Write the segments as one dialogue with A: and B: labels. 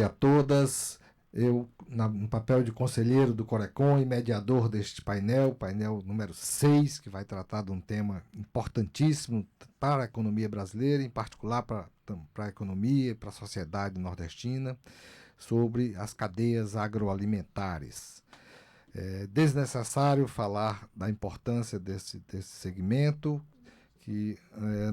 A: a todas. Eu, no papel de conselheiro do Corecon e mediador deste painel número 6, que vai tratar de um tema importantíssimo para a economia brasileira, em particular para a economia e para a sociedade nordestina, sobre as cadeias agroalimentares. É desnecessário falar da importância desse segmento, que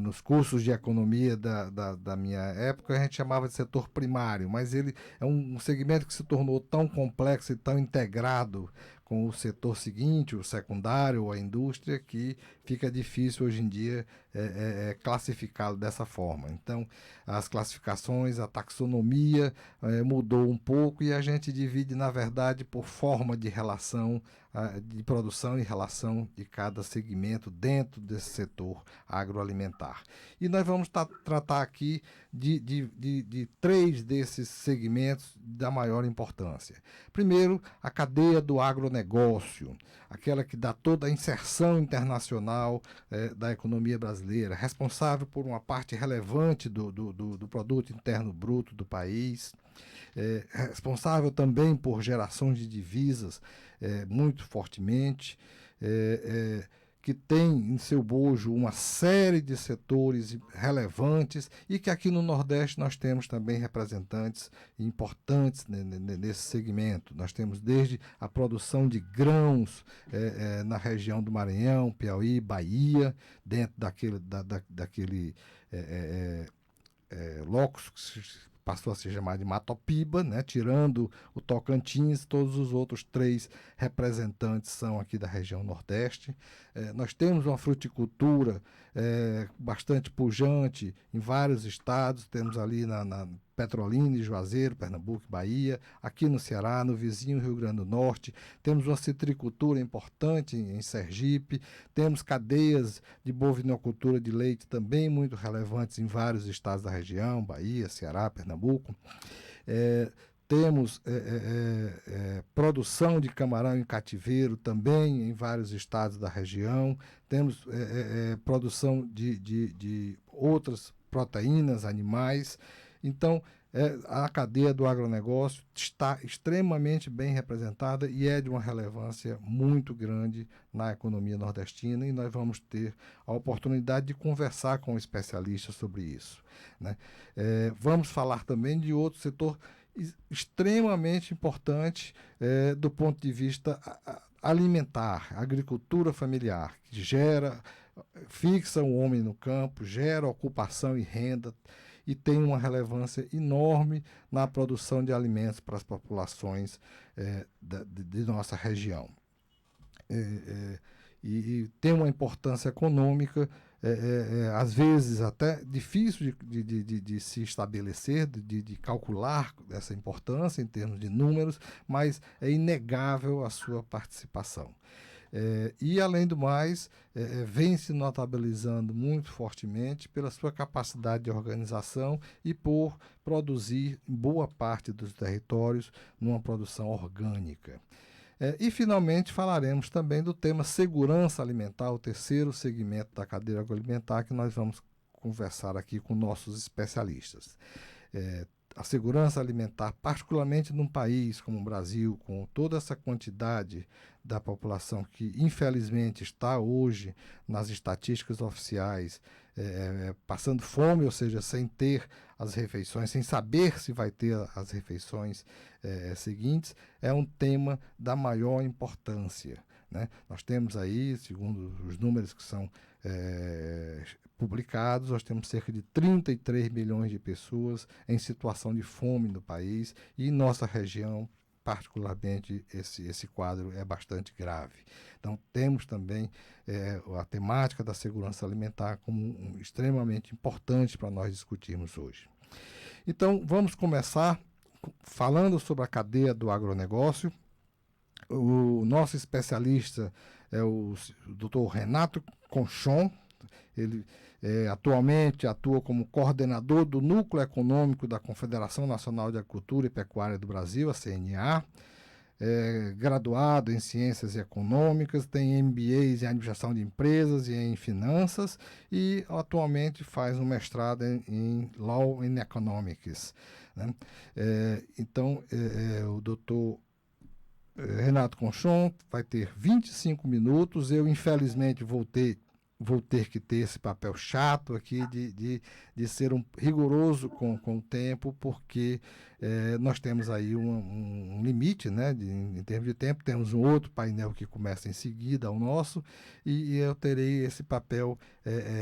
A: nos cursos de economia da minha época a gente chamava de setor primário, mas ele é um segmento que se tornou tão complexo e tão integrado com o setor seguinte, o secundário, ou a indústria, que fica difícil hoje em dia classificá-lo dessa forma. Então, as classificações, a taxonomia mudou um pouco e a gente divide, na verdade, por forma de relação de produção e relação de cada segmento dentro desse setor agroalimentar. E nós vamos tratar aqui de 3 desses segmentos da maior importância. Primeiro, a cadeia do agronegócio, aquela que dá toda a inserção internacional da economia brasileira, responsável por uma parte relevante do produto interno bruto do país, responsável também por gerações de divisas muito fortemente, que tem em seu bojo uma série de setores relevantes e que aqui no Nordeste nós temos também representantes importantes nesse segmento. Nós temos desde a produção de grãos na região do Maranhão, Piauí, Bahia, dentro daquele locus que passou a se chamar de Matopiba, né? Tirando o Tocantins, todos os outros 3 representantes são aqui da região Nordeste. Nós temos uma fruticultura bastante pujante em vários estados, temos ali na Petrolina e Juazeiro, Pernambuco e Bahia, aqui no Ceará, no vizinho Rio Grande do Norte, temos uma citricultura importante em Sergipe, temos cadeias de bovinocultura de leite também muito relevantes em vários estados da região, Bahia, Ceará, Pernambuco. Temos produção de camarão em cativeiro também em vários estados da região, temos produção de outras proteínas animais. Então, a cadeia do agronegócio está extremamente bem representada e é de uma relevância muito grande na economia nordestina, e nós vamos ter a oportunidade de conversar com especialistas sobre isso, né? Vamos falar também de outro setor extremamente importante do ponto de vista alimentar, agricultura familiar, que fixa o homem no campo, gera ocupação e renda e tem uma relevância enorme na produção de alimentos para as populações de nossa região. E tem uma importância econômica, às vezes até difícil de se estabelecer, de calcular essa importância em termos de números, mas é inegável a sua participação. E, além do mais, vem se notabilizando muito fortemente pela sua capacidade de organização e por produzir em boa parte dos territórios numa produção orgânica. E, finalmente, falaremos também do tema segurança alimentar, o terceiro segmento da cadeia agroalimentar, que nós vamos conversar aqui com nossos especialistas. A segurança alimentar, particularmente num país como o Brasil, com toda essa quantidade da população que, infelizmente, está hoje nas estatísticas oficiais passando fome, ou seja, sem ter as refeições, sem saber se vai ter as refeições seguintes, é um tema da maior importância, né? Nós temos aí, segundo os números que são publicados, nós temos cerca de 33 milhões de pessoas em situação de fome no país, e em nossa região, particularmente, esse quadro é bastante grave. Então, temos também a temática da segurança alimentar como extremamente importante para nós discutirmos hoje. Então, vamos começar falando sobre a cadeia do agronegócio. O nosso especialista é o Dr. Renato Conchon. Ele atualmente atua como coordenador do Núcleo Econômico da Confederação Nacional de Agricultura e Pecuária do Brasil, a CNA. graduado em Ciências Econômicas, tem MBAs em Administração de Empresas e em Finanças e atualmente faz um mestrado em Law and Economics. Né? Então, o doutor Renato Conchon vai ter 25 minutos. Eu, infelizmente, vou ter que ter esse papel chato aqui de ser rigoroso com o tempo, porque nós temos aí um limite, né, em termos de tempo. Temos um outro painel que começa em seguida ao nosso, e eu terei esse papel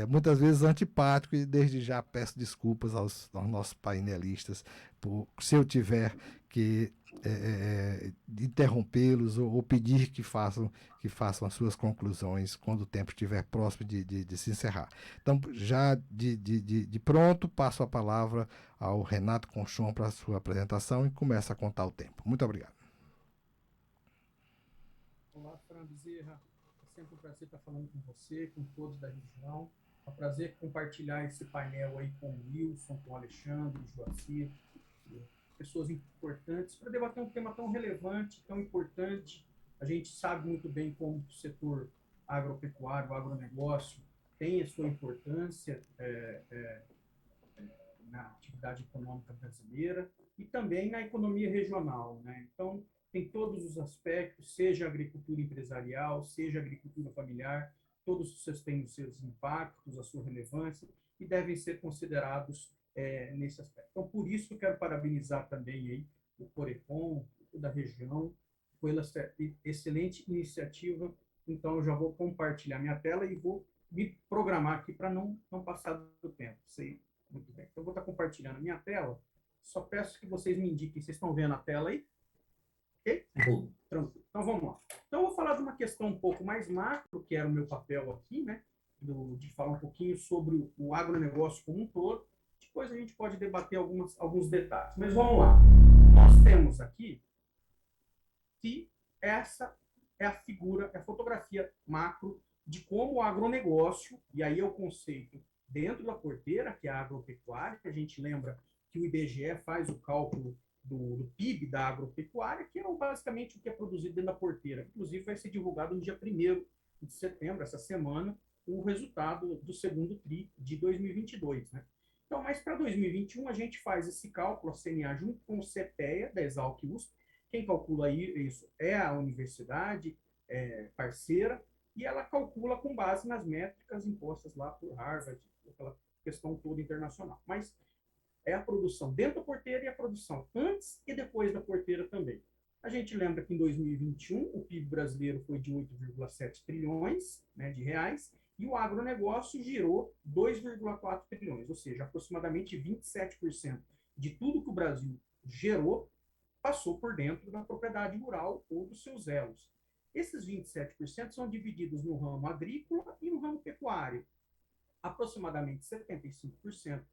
A: muitas vezes antipático, e desde já peço desculpas aos nossos painelistas se eu tiver que interrompê-los ou pedir que façam as suas conclusões quando o tempo estiver próximo de se encerrar. Então, já de pronto, passo a palavra ao Renato Conchon para a sua apresentação e começa a contar o tempo. Muito obrigado.
B: Olá, Fran Bezerra. É sempre um prazer estar falando com você, com todos da região. É um prazer compartilhar esse painel aí com o Wilson, com o Alexandre, o Joacir, pessoas importantes, para debater um tema tão relevante, tão importante. A gente sabe muito bem como o setor agropecuário, o agronegócio, tem a sua importância na atividade econômica brasileira e também na economia regional, né? Então, tem todos os aspectos, seja agricultura empresarial, seja agricultura familiar, todos os têm os seus impactos, a sua relevância e devem ser considerados nesse aspecto. Então, por isso, eu quero parabenizar também aí o Corecon, da região, pela excelente iniciativa. Então, eu já vou compartilhar minha tela e vou me programar aqui para não passar do tempo. Sei muito bem. Então, eu vou estar compartilhando a minha tela. Só peço que vocês me indiquem. Vocês estão vendo a tela aí? Ok? Tranquilo. Então, vamos lá. Então, eu vou falar de uma questão um pouco mais macro, que era o meu papel aqui, né? De falar um pouquinho sobre o agronegócio como um todo. Depois a gente pode debater alguns detalhes. Mas vamos lá. Nós temos aqui que essa é a figura, é a fotografia macro de como o agronegócio, e aí é o conceito dentro da porteira, que é a agropecuária, que a gente lembra que o IBGE faz o cálculo do PIB da agropecuária, que é basicamente o que é produzido dentro da porteira. Inclusive, vai ser divulgado no dia 1º de setembro, essa semana, o resultado do segundo TRI de 2022. Né? Então, mas para 2021, a gente faz esse cálculo, a CNA, junto com o CPEA, da Exalc USP. Quem calcula isso é a universidade parceira, e ela calcula com base nas métricas impostas lá por Harvard, aquela questão toda internacional. Mas é a produção dentro da porteira e a produção antes e depois da porteira também. A gente lembra que em 2021 o PIB brasileiro foi de 8,7 trilhões, né, de reais, e o agronegócio girou 2,4 trilhões, ou seja, aproximadamente 27% de tudo que o Brasil gerou passou por dentro da propriedade rural ou dos seus elos. Esses 27% são divididos no ramo agrícola e no ramo pecuário. Aproximadamente 75%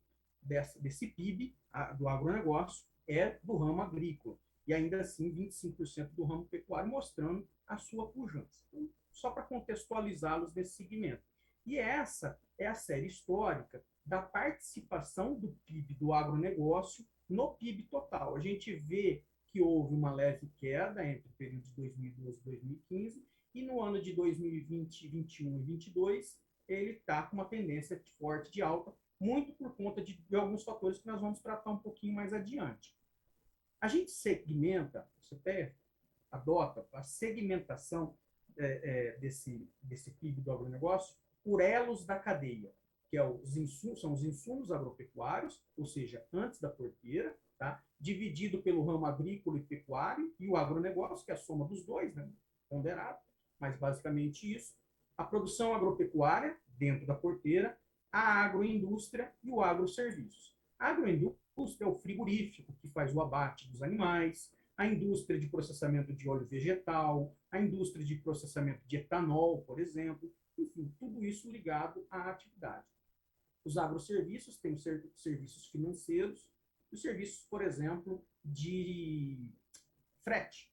B: desse PIB do agronegócio é do ramo agrícola. E ainda assim, 25% do ramo pecuário, mostrando a sua pujança. Então, só para contextualizá-los nesse segmento. E essa é a série histórica da participação do PIB do agronegócio no PIB total. A gente vê que houve uma leve queda entre o período de 2012 e 2015, e no ano de 2020, 2021 e 2022, ele está com uma tendência forte de alta, muito por conta de alguns fatores que nós vamos tratar um pouquinho mais adiante. A gente segmenta, o CPF adota a segmentação desse PIB do agronegócio por elos da cadeia, que são os insumos agropecuários, ou seja, antes da porteira, tá? Dividido pelo ramo agrícola e pecuário, e o agronegócio, que é a soma dos dois, né? Ponderado, mas basicamente isso. A produção agropecuária, dentro da porteira, a agroindústria e o agroserviços. A agroindústria é o frigorífico, que faz o abate dos animais, a indústria de processamento de óleo vegetal, a indústria de processamento de etanol, por exemplo, enfim, tudo isso ligado à atividade. Os agroserviços têm os serviços financeiros, os serviços, por exemplo, de frete.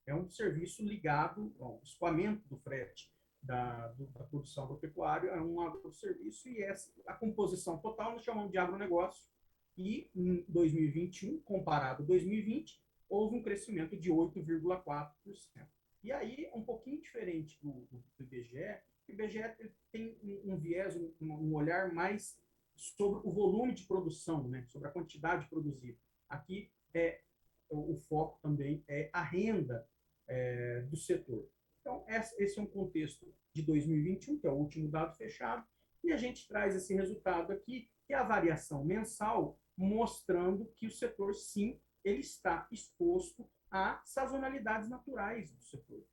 B: É um serviço ligado ao escoamento do frete da produção agropecuária, é um agroserviço, e essa, a composição total nós chamamos de agronegócio. E em 2021, comparado a 2020, houve um crescimento de 8,4%. E aí, um pouquinho diferente do IBGE, o IBGE tem um viés, um olhar mais sobre o volume de produção, né? Sobre a quantidade produzida. Aqui o foco também é a renda do setor. Então, esse é um contexto de 2021, que é o último dado fechado, e a gente traz esse resultado aqui, que é a variação mensal, mostrando que o setor, sim, ele está exposto a sazonalidades naturais do setor.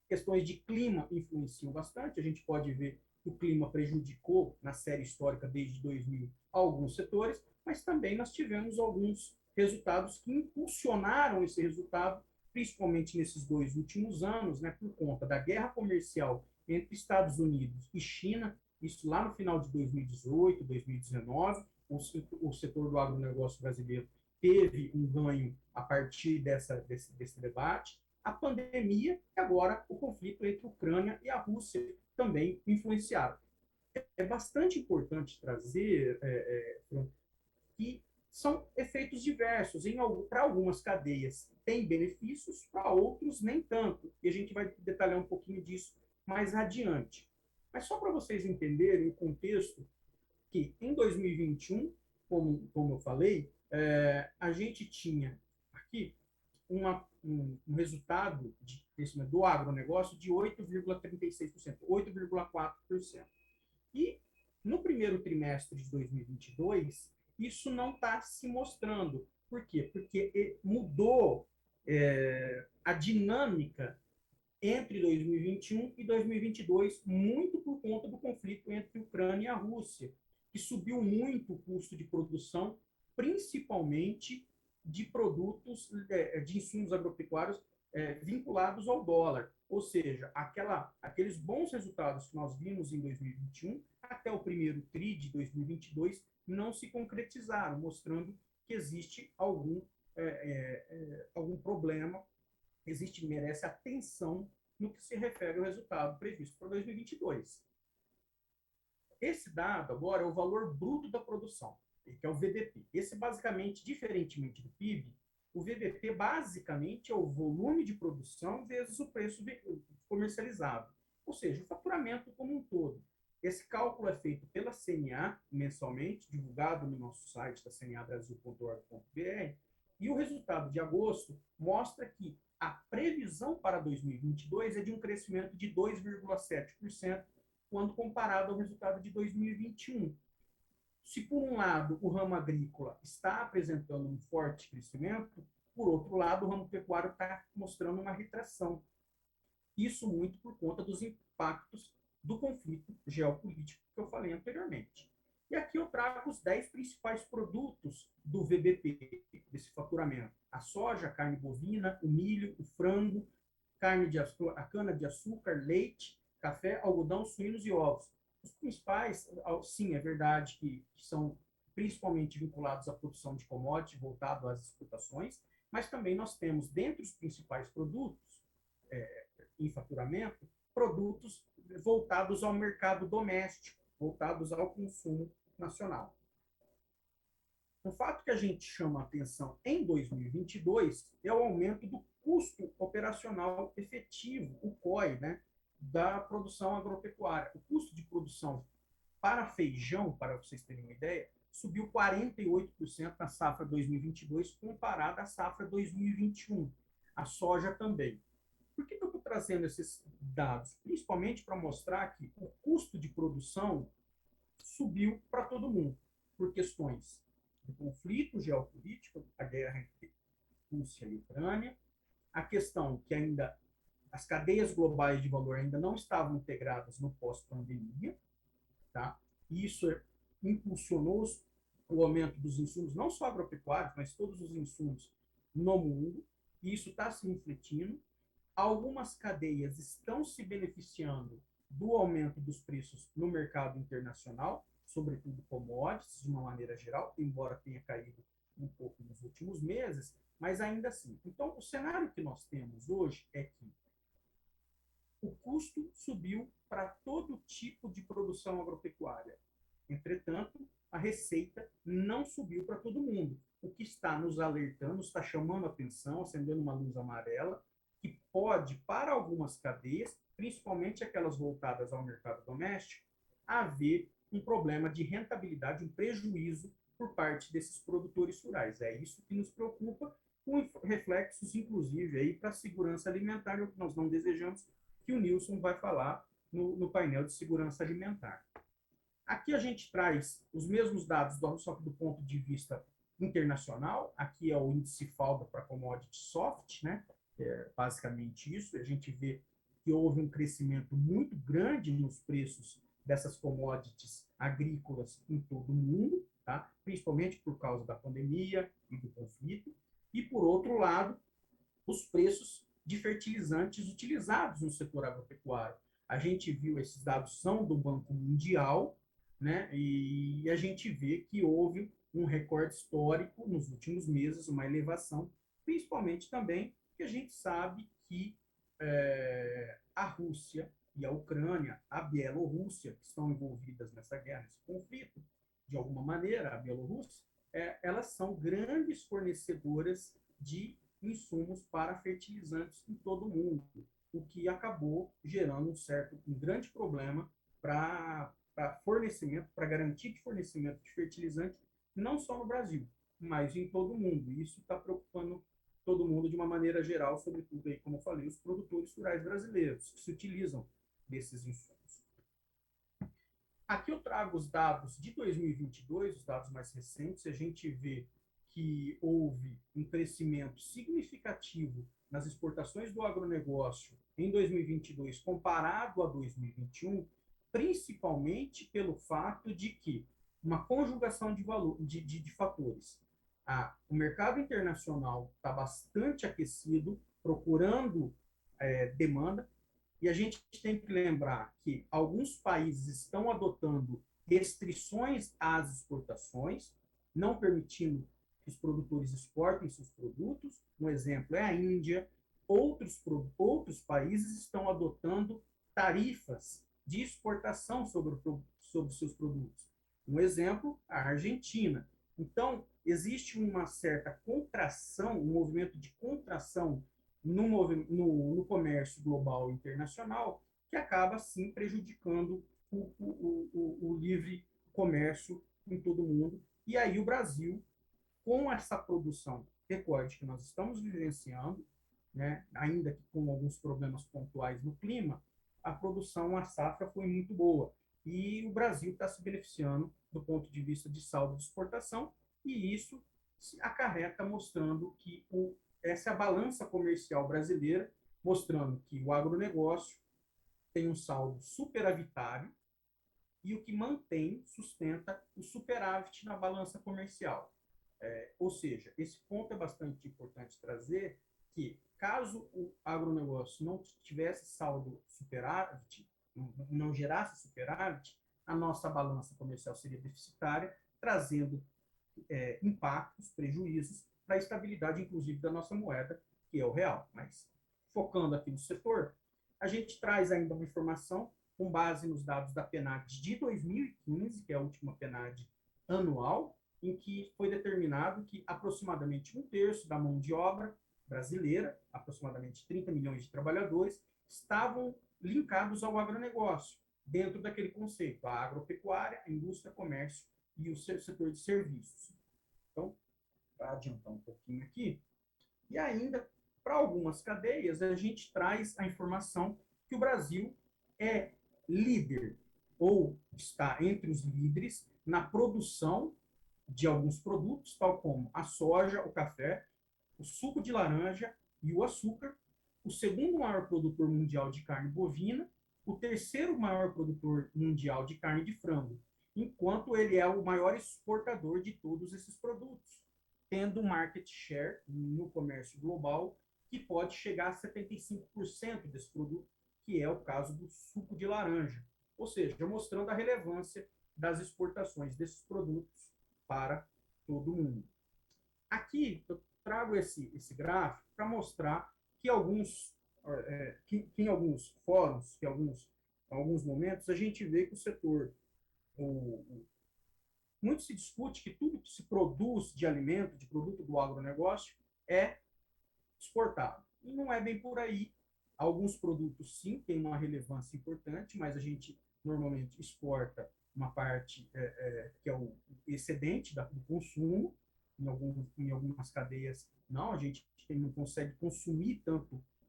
B: Questões de clima influenciam bastante, a gente pode ver que o clima prejudicou na série histórica desde 2000 alguns setores, mas também nós tivemos alguns resultados que impulsionaram esse resultado, principalmente nesses 2 últimos anos, né, por conta da guerra comercial entre Estados Unidos e China, isso lá no final de 2018, 2019, o setor do agronegócio brasileiro teve um ganho a partir desse debate, a pandemia e agora o conflito entre a Ucrânia e a Rússia também influenciaram. É bastante importante trazer que são efeitos diversos. Para algumas cadeias tem benefícios, para outros nem tanto. E a gente vai detalhar um pouquinho disso mais adiante. Mas só para vocês entenderem o contexto, que em 2021, como eu falei, a gente tinha aqui um resultado de crescimento do agronegócio de 8,36%, 8,4%. E no primeiro trimestre de 2022, isso não está se mostrando. Por quê? Porque mudou a dinâmica entre 2021 e 2022, muito por conta do conflito entre a Ucrânia e a Rússia, que subiu muito o custo de produção, principalmente de produtos, de insumos agropecuários vinculados ao dólar. Ou seja, aqueles bons resultados que nós vimos em 2021, até o primeiro TRI de 2022, não se concretizaram, mostrando que existe algum problema, merece atenção no que se refere ao resultado previsto para 2022. Esse dado agora é o valor bruto da produção, que é o VBP. Esse basicamente, diferentemente do PIB, o VBP basicamente é o volume de produção vezes o preço comercializado, ou seja, o faturamento como um todo. Esse cálculo é feito pela CNA mensalmente, divulgado no nosso site da cnabrasil.org.br, e o resultado de agosto mostra que a previsão para 2022 é de um crescimento de 2,7%, quando comparado ao resultado de 2021. Se, por um lado, o ramo agrícola está apresentando um forte crescimento, por outro lado, o ramo pecuário está mostrando uma retração. Isso muito por conta dos impactos do conflito geopolítico que eu falei anteriormente. E aqui eu trago os 10 principais produtos do VBP, desse faturamento. A soja, a carne bovina, o milho, o frango, a cana-de-açúcar, leite, café, algodão, suínos e ovos. Os principais, sim, é verdade que são principalmente vinculados à produção de commodities, voltado às exportações, mas também nós temos, dentre os principais produtos em faturamento, produtos voltados ao mercado doméstico, voltados ao consumo nacional. O fato que a gente chama a atenção em 2022 é o aumento do custo operacional efetivo, o COE, né, da produção agropecuária. O custo de produção para feijão, para vocês terem uma ideia, subiu 48% na safra 2022 comparada à safra 2021. A soja também. Por que eu estou trazendo esses dados? Principalmente para mostrar que o custo de produção subiu para todo mundo, por questões do conflito geopolítico, a guerra entre Rússia e Ucrânia, a questão que ainda as cadeias globais de valor ainda não estavam integradas no pós-pandemia, tá? Isso impulsionou o aumento dos insumos, não só agropecuários, mas todos os insumos no mundo, e isso está se refletindo. Algumas cadeias estão se beneficiando do aumento dos preços no mercado internacional, sobretudo commodities, de uma maneira geral, embora tenha caído um pouco nos últimos meses, mas ainda assim. Então, o cenário que nós temos hoje é que o custo subiu para todo tipo de produção agropecuária. Entretanto, a receita não subiu para todo mundo. o que está nos alertando, está chamando a atenção, acendendo uma luz amarela, que pode, para algumas cadeias, principalmente aquelas voltadas ao mercado doméstico, haver um problema de rentabilidade, um prejuízo por parte desses produtores rurais. É isso que nos preocupa, com reflexos, inclusive, aí para a segurança alimentar, o que nós não desejamos, que o Nilson vai falar no painel de segurança alimentar. Aqui a gente traz os mesmos dados, só que do ponto de vista internacional. Aqui é o índice FALDA para commodity soft, né? É basicamente isso. A gente vê que houve um crescimento muito grande nos preços dessas commodities agrícolas em todo o mundo, tá? Principalmente por causa da pandemia e do conflito. E, por outro lado, os preços de fertilizantes utilizados no setor agropecuário. A gente viu, esses dados são do Banco Mundial, né? E a gente vê que houve um recorde histórico nos últimos meses, uma elevação, principalmente também que a gente sabe que a Rússia e a Ucrânia, a Bielorrússia, que estão envolvidas nessa guerra, nesse conflito, de alguma maneira, a Bielorrússia, elas são grandes fornecedoras de insumos para fertilizantes em todo o mundo, o que acabou gerando um grande problema para fornecimento, para garantir de fornecimento de fertilizante, não só no Brasil, mas em todo o mundo. E isso está preocupando todo mundo de uma maneira geral, sobretudo, aí, como eu falei, os produtores rurais brasileiros, que se utilizam desses insumos. Aqui eu trago os dados de 2022, os dados mais recentes. A gente vê que houve um crescimento significativo nas exportações do agronegócio em 2022 comparado a 2021, principalmente pelo fato de que uma conjugação de fatores. O mercado internacional está bastante aquecido, procurando demanda, e a gente tem que lembrar que alguns países estão adotando restrições às exportações, não permitindo que os produtores exportem seus produtos. Um exemplo é a Índia. Outros países estão adotando tarifas de exportação sobre seus produtos. Um exemplo, a Argentina. Então, existe uma certa contração, um movimento de contração no comércio global e internacional, que acaba, sim, prejudicando o livre comércio em todo o mundo. E aí o Brasil, com essa produção recorde que nós estamos vivenciando, né, ainda que com alguns problemas pontuais no clima, a produção, a safra foi muito boa. E o Brasil está se beneficiando do ponto de vista de saldo de exportação, e isso se acarreta mostrando que essa é a balança comercial brasileira, mostrando que o agronegócio tem um saldo superavitário e o que mantém, sustenta o superávit na balança comercial. Ou seja, esse ponto é bastante importante trazer, que caso o agronegócio não tivesse saldo superávit, não gerasse superávit, a nossa balança comercial seria deficitária, trazendo impactos, prejuízos para a estabilidade, inclusive, da nossa moeda, que é o real. Mas, focando aqui no setor, a gente traz ainda uma informação com base nos dados da PNAD de 2015, que é a última PNAD anual, em que foi determinado que aproximadamente um terço da mão de obra brasileira, aproximadamente 30 milhões de trabalhadores, estavam linkados ao agronegócio, dentro daquele conceito, a agropecuária, a indústria, comércio e o setor de serviços. Então, para adiantar um pouquinho aqui, e ainda, para algumas cadeias, a gente traz a informação que o Brasil é líder, ou está entre os líderes, na produção de alguns produtos, tal como a soja, o café, o suco de laranja e o açúcar, o segundo maior produtor mundial de carne bovina, o terceiro maior produtor mundial de carne de frango, enquanto ele é o maior exportador de todos esses produtos, tendo um market share no comércio global que pode chegar a 75% desse produto, que é o caso do suco de laranja. Ou seja, mostrando a relevância das exportações desses produtos para todo mundo. Aqui eu trago esse gráfico para mostrar que em alguns fóruns, que em alguns momentos, a gente vê que o setor, muito se discute que tudo que se produz de alimento, de produto do agronegócio, é exportado. E não é bem por aí. Alguns produtos, sim, têm uma relevância importante, mas a gente normalmente exporta uma parte que é o excedente do consumo. Em algumas cadeias, não, a gente não consegue consumir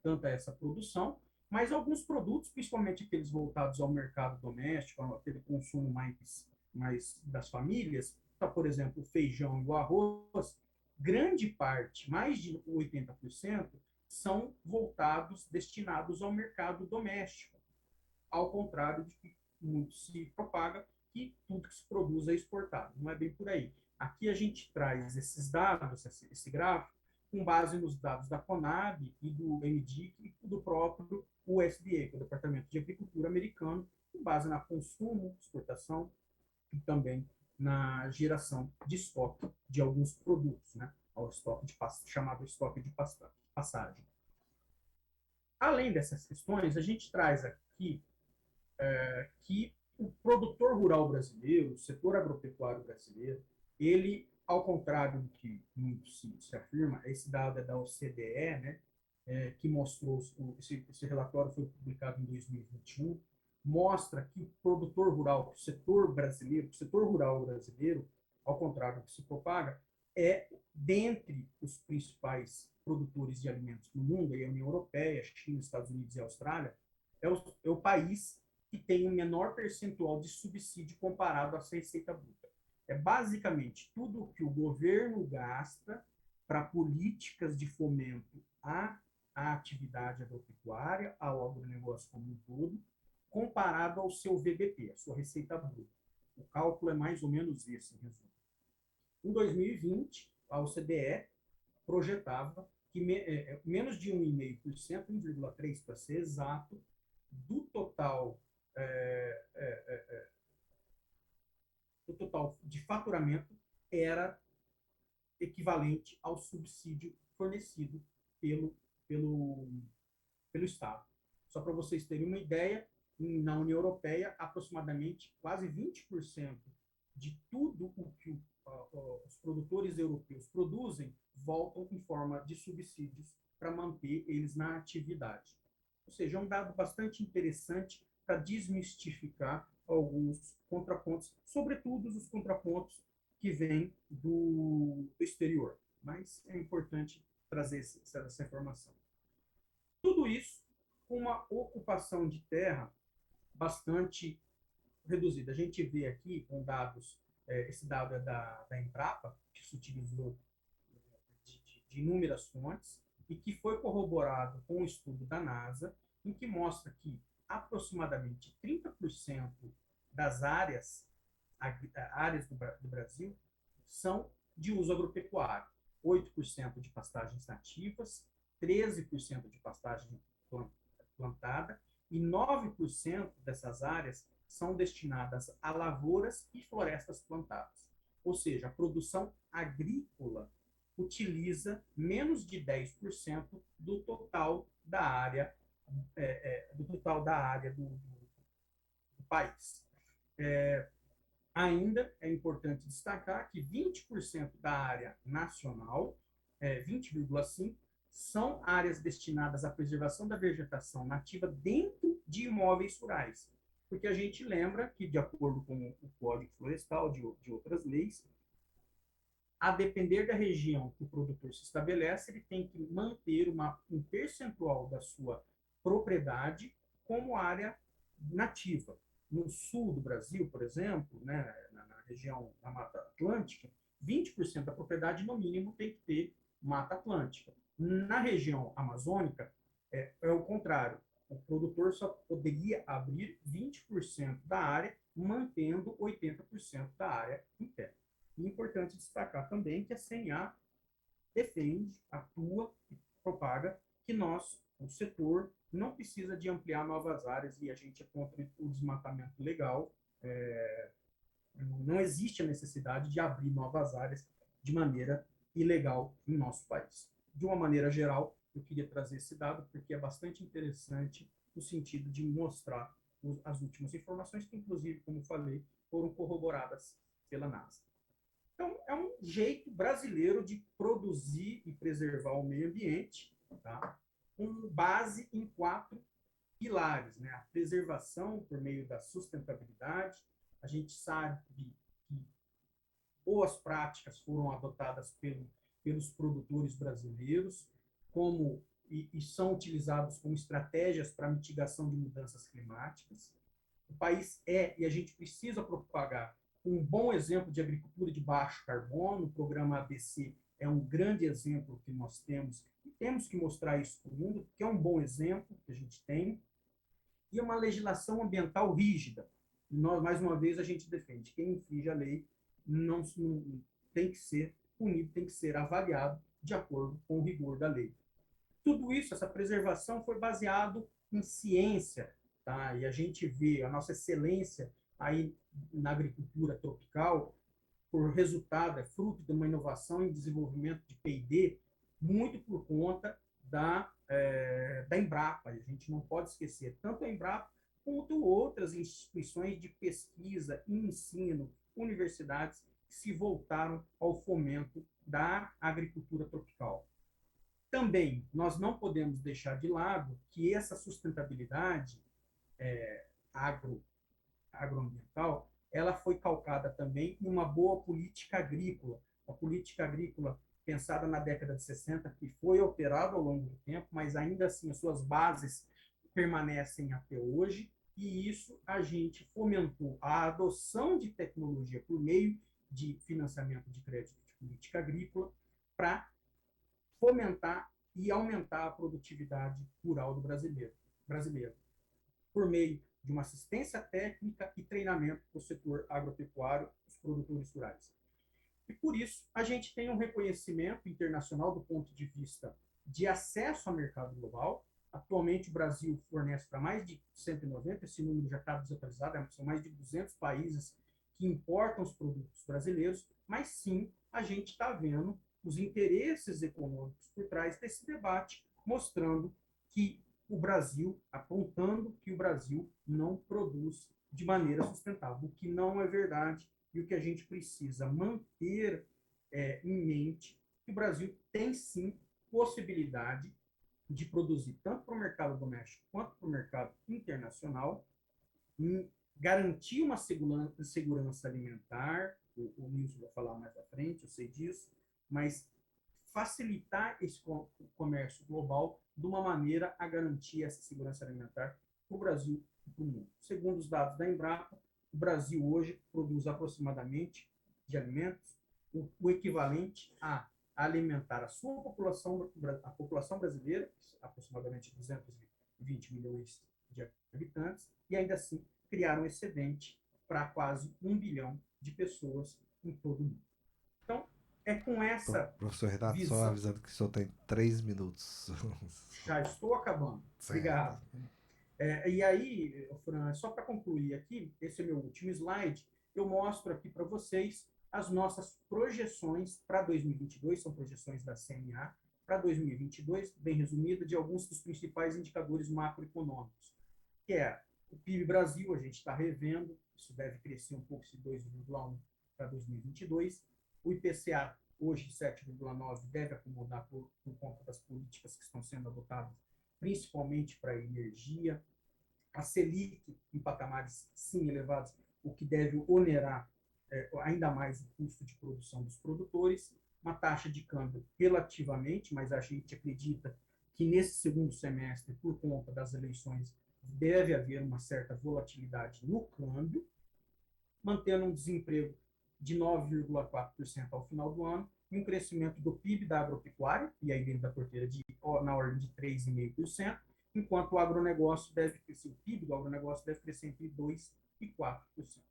B: tanta essa produção, mas alguns produtos, principalmente aqueles voltados ao mercado doméstico, aquele consumo mais das famílias, tá, por exemplo, o feijão e o arroz, grande parte, mais de 80%, são voltados, destinados ao mercado doméstico, ao contrário de que muito se propaga que tudo que se produz é exportado. Não é bem por aí. Aqui a gente traz esses dados, esse gráfico, com base nos dados da Conab e do MDIC e do próprio USDA, que é o Departamento de Agricultura americano, com base na consumo, exportação e também na geração de estoque de alguns produtos, né? Ao estoque chamado estoque de passagem. Além dessas questões, a gente traz aqui que o produtor rural brasileiro, o setor agropecuário brasileiro, ele, ao contrário do que muito se afirma, esse dado é da OCDE, né, que mostrou, esse relatório foi publicado em 2021, mostra que o produtor rural, o setor brasileiro, o setor rural brasileiro, ao contrário do que se propaga, é, dentre os principais produtores de alimentos do mundo, a União Europeia, China, Estados Unidos e Austrália, é o país que tem um menor percentual de subsídio comparado à receita bruta. É basicamente tudo o que o governo gasta para políticas de fomento à atividade agropecuária, ao agronegócio como um todo, comparado ao seu VBP, a sua receita bruta. O cálculo é mais ou menos esse, em resumo. Em 2020, a OCDE projetava que menos de 1,5%, 1,3% para ser exato, do total do total de faturamento era equivalente ao subsídio fornecido pelo, pelo, pelo Estado. Só para vocês terem uma ideia, na União Europeia, aproximadamente quase 20% de tudo o que os produtores europeus produzem voltam em forma de subsídios para manter eles na atividade. Ou seja, é um dado bastante interessante para desmistificar alguns contrapontos, sobretudo os contrapontos que vêm do exterior. Mas é importante trazer essa informação. Tudo isso com uma ocupação de terra bastante reduzida. A gente vê aqui com dados, esse dado é da Embrapa, que se utilizou de inúmeras fontes, e que foi corroborado com um estudo da NASA, em que mostra que aproximadamente 30% das áreas do Brasil são de uso agropecuário. 8% de pastagens nativas, 13% de pastagem plantada e 9% dessas áreas são destinadas a lavouras e florestas plantadas. Ou seja, a produção agrícola utiliza menos de 10% do total da área do país. Ainda é importante destacar que 20% da área nacional, 20,5%, são áreas destinadas à preservação da vegetação nativa dentro de imóveis rurais. Porque a gente lembra que, de acordo com o Código Florestal, de outras leis, a depender da região que o produtor se estabelece, ele tem que manter um percentual da sua propriedade como área nativa. No sul do Brasil, por exemplo, né, na região da Mata Atlântica, 20% da propriedade, no mínimo, tem que ter Mata Atlântica. Na região amazônica, é o contrário. O produtor só poderia abrir 20% da área, mantendo 80% da área interna. E é importante destacar também que a CNA defende, atua e propaga que nós, o setor, não precisa de ampliar novas áreas e a gente é contra o desmatamento legal. Não existe a necessidade de abrir novas áreas de maneira ilegal em nosso país. De uma maneira geral, eu queria trazer esse dado porque é bastante interessante no sentido de mostrar as últimas informações que, inclusive, como falei, foram corroboradas pela NASA. Então, é um jeito brasileiro de produzir e preservar o meio ambiente, tá? Com base em 4 pilares, né? A preservação por meio da sustentabilidade. A gente sabe que boas práticas foram adotadas pelos produtores brasileiros, como e são utilizados como estratégias para mitigação de mudanças climáticas. O país e a gente precisa propagar um bom exemplo de agricultura de baixo carbono. O programa ABC é um grande exemplo que nós temos, e temos que mostrar isso para o mundo, porque é um bom exemplo que a gente tem, e uma legislação ambiental rígida. E nós, mais uma vez, a gente defende: quem infringe a lei não tem que ser punido, tem que ser avaliado de acordo com o rigor da lei. Tudo isso, essa preservação, foi baseado em ciência, tá? E a gente vê a nossa excelência aí na agricultura tropical por resultado, é fruto de uma inovação e desenvolvimento de P&D, muito por conta da Embrapa. A gente não pode esquecer tanto a Embrapa quanto outras instituições de pesquisa e ensino, universidades, que se voltaram ao fomento da agricultura tropical. Também, nós não podemos deixar de lado que essa sustentabilidade agro, agroambiental, ela foi calcada também em uma boa política agrícola. A política agrícola pensada na década de 60, que foi alterada ao longo do tempo, mas ainda assim as suas bases permanecem até hoje, e isso a gente fomentou a adoção de tecnologia por meio de financiamento de crédito de política agrícola para fomentar e aumentar a produtividade rural do brasileiro por meio de uma assistência técnica e treinamento para o setor agropecuário, os produtores rurais. E por isso, a gente tem um reconhecimento internacional do ponto de vista de acesso ao mercado global. Atualmente, o Brasil fornece para mais de 190, esse número já está desatualizado, são mais de 200 países que importam os produtos brasileiros, mas sim, a gente está vendo os interesses econômicos por trás desse debate, mostrando que o Brasil, apontando que o Brasil não produz de maneira sustentável, o que não é verdade, e o que a gente precisa manter em mente, que o Brasil tem sim possibilidade de produzir tanto para o mercado doméstico quanto para o mercado internacional, garantir uma segurança alimentar. O Nilson vai falar mais à frente, eu sei disso, mas facilitar esse comércio global de uma maneira a garantir essa segurança alimentar para o Brasil e para o mundo. Segundo os dados da Embrapa, o Brasil hoje produz aproximadamente de alimentos o equivalente a alimentar a sua população, a população brasileira, aproximadamente 220 milhões de habitantes, e ainda assim criar um excedente para quase 1 bilhão de pessoas em todo o mundo. Então, é com essa
A: Professor Renato, só
B: visão.
A: avisando que o senhor tem 3 minutos.
B: Já estou acabando.
A: Certo.
B: Obrigado. E aí, Fran, só para concluir aqui, esse é meu último slide, eu mostro aqui para vocês as nossas projeções para 2022, são projeções da CNA, para 2022, bem resumido, de alguns dos principais indicadores macroeconômicos, que é o PIB Brasil, a gente está revendo, isso deve crescer um pouco, esse 2,1 para 2022, o IPCA, hoje 7,9, deve acomodar por conta das políticas que estão sendo adotadas, principalmente para a energia, a Selic em patamares, sim, elevados, o que deve onerar ainda mais o custo de produção dos produtores, uma taxa de câmbio relativamente, mas a gente acredita que nesse segundo semestre, por conta das eleições, deve haver uma certa volatilidade no câmbio, mantendo um desemprego de 9,4% ao final do ano, e um crescimento do PIB da agropecuária, e aí dentro da porteira na ordem de 3,5%, enquanto o agronegócio deve crescer, o PIB do agronegócio deve crescer entre 2% e 4%.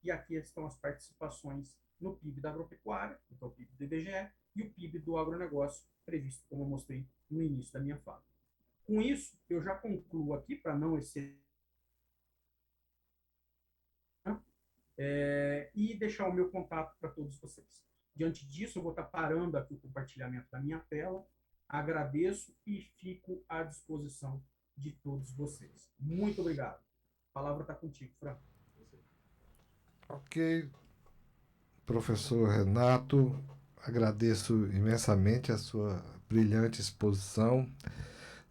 B: E aqui estão as participações no PIB da agropecuária, então o PIB do IBGE, e o PIB do agronegócio, previsto, como eu mostrei no início da minha fala. Com isso, eu já concluo aqui, para não exceder, e deixar o meu contato para todos vocês. Diante disso, eu vou estar parando aqui o compartilhamento da minha tela. Agradeço e fico à disposição de todos vocês. Muito obrigado. A palavra está contigo, Fran.
A: Ok. professor Renato, agradeço imensamente a sua brilhante exposição.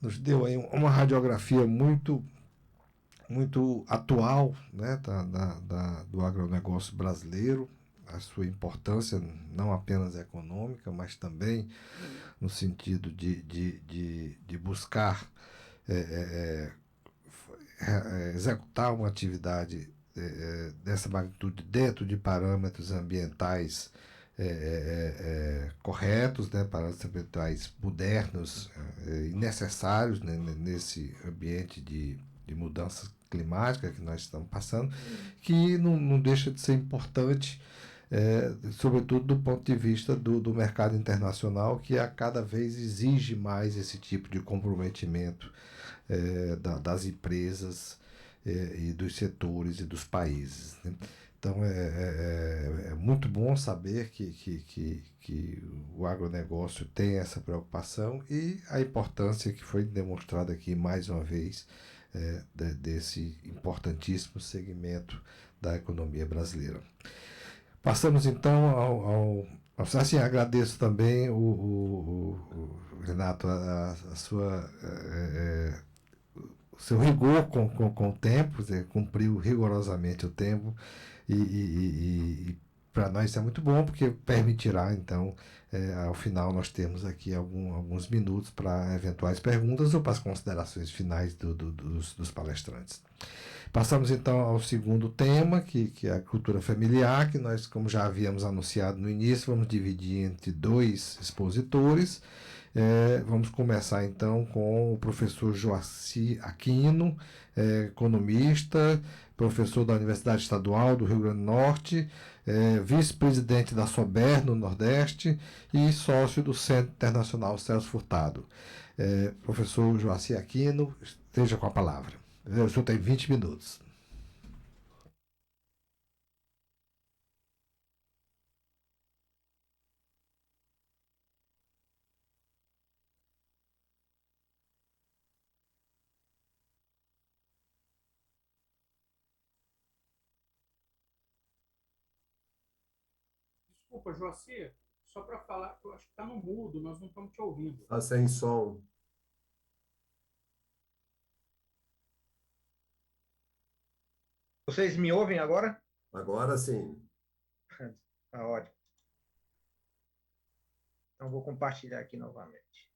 A: Nos deu aí uma radiografia muito atual, né, do agronegócio brasileiro, a sua importância não apenas econômica, mas também no sentido de buscar é, executar uma atividade dessa magnitude dentro de parâmetros ambientais corretos, né, parâmetros ambientais modernos e necessários, né, nesse ambiente de mudança climática que nós estamos passando, que não deixa de ser importante, sobretudo do ponto de vista do mercado internacional, que a cada vez exige mais esse tipo de comprometimento das empresas e dos setores e dos países, né? Então é muito bom saber que o agronegócio tem essa preocupação e a importância que foi demonstrada aqui mais uma vez desse importantíssimo segmento da economia brasileira. Passamos então assim, agradeço também Renato, a sua o seu rigor com o tempo, você cumpriu rigorosamente o tempo e para nós isso é muito bom porque permitirá então ao final nós temos aqui alguns minutos para eventuais perguntas ou para as considerações finais dos palestrantes. Passamos então ao segundo tema, que é a cultura familiar, que nós, como já havíamos anunciado no início, vamos dividir entre dois expositores. Vamos começar então com o professor Joaci Aquino, economista, professor da Universidade Estadual do Rio Grande do Norte, vice-presidente da SOBER no Nordeste e sócio do Centro Internacional Celso Furtado. Professor Joaci Aquino, esteja com a palavra. O senhor tem 20 minutos.
B: Desculpa, Joacir, só para falar, eu acho que está no mudo, nós não estamos te ouvindo.
C: Está sem som.
D: Vocês me ouvem agora?
C: Agora sim.
D: Tá ótimo. Então, vou compartilhar aqui novamente.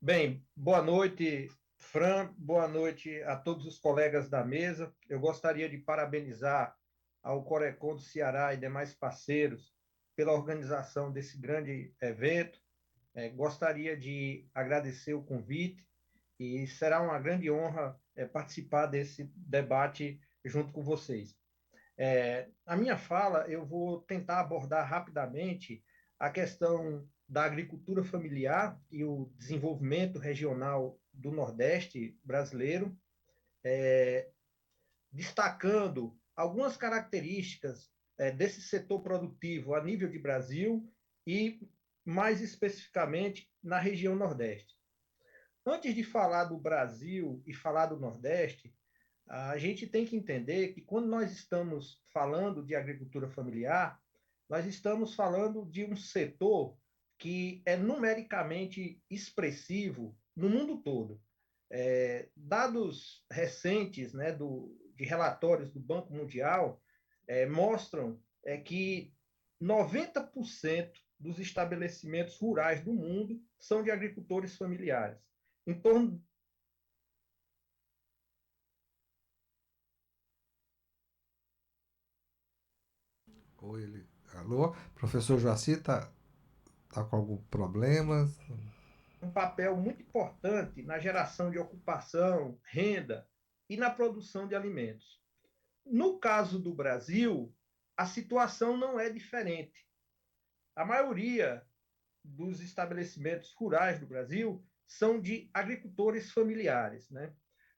D: Bem, boa noite, Fran, boa noite a todos os colegas da mesa. Eu gostaria de parabenizar ao Corecon do Ceará e demais parceiros pela organização desse grande evento. Gostaria de agradecer o convite e será uma grande honra participar desse debate junto com vocês. A minha fala, eu vou tentar abordar rapidamente a questão da agricultura familiar e o desenvolvimento regional do Nordeste brasileiro, destacando algumas características desse setor produtivo a nível de Brasil e, mais especificamente, na região Nordeste. Antes de falar do Brasil e falar do Nordeste, a gente tem que entender que quando nós estamos falando de agricultura familiar, nós estamos falando de um setor que é numericamente expressivo no mundo todo. Dados recentes, né, de relatórios do Banco Mundial mostram que 90% dos estabelecimentos rurais do mundo são de agricultores familiares. Em torno
A: Oi, alô? Professor Joaci, está com algum problema?
D: um papel muito importante na geração de ocupação, renda e na produção de alimentos. No caso do Brasil, a situação não é diferente. A maioria dos estabelecimentos rurais do Brasil são de agricultores familiares, né?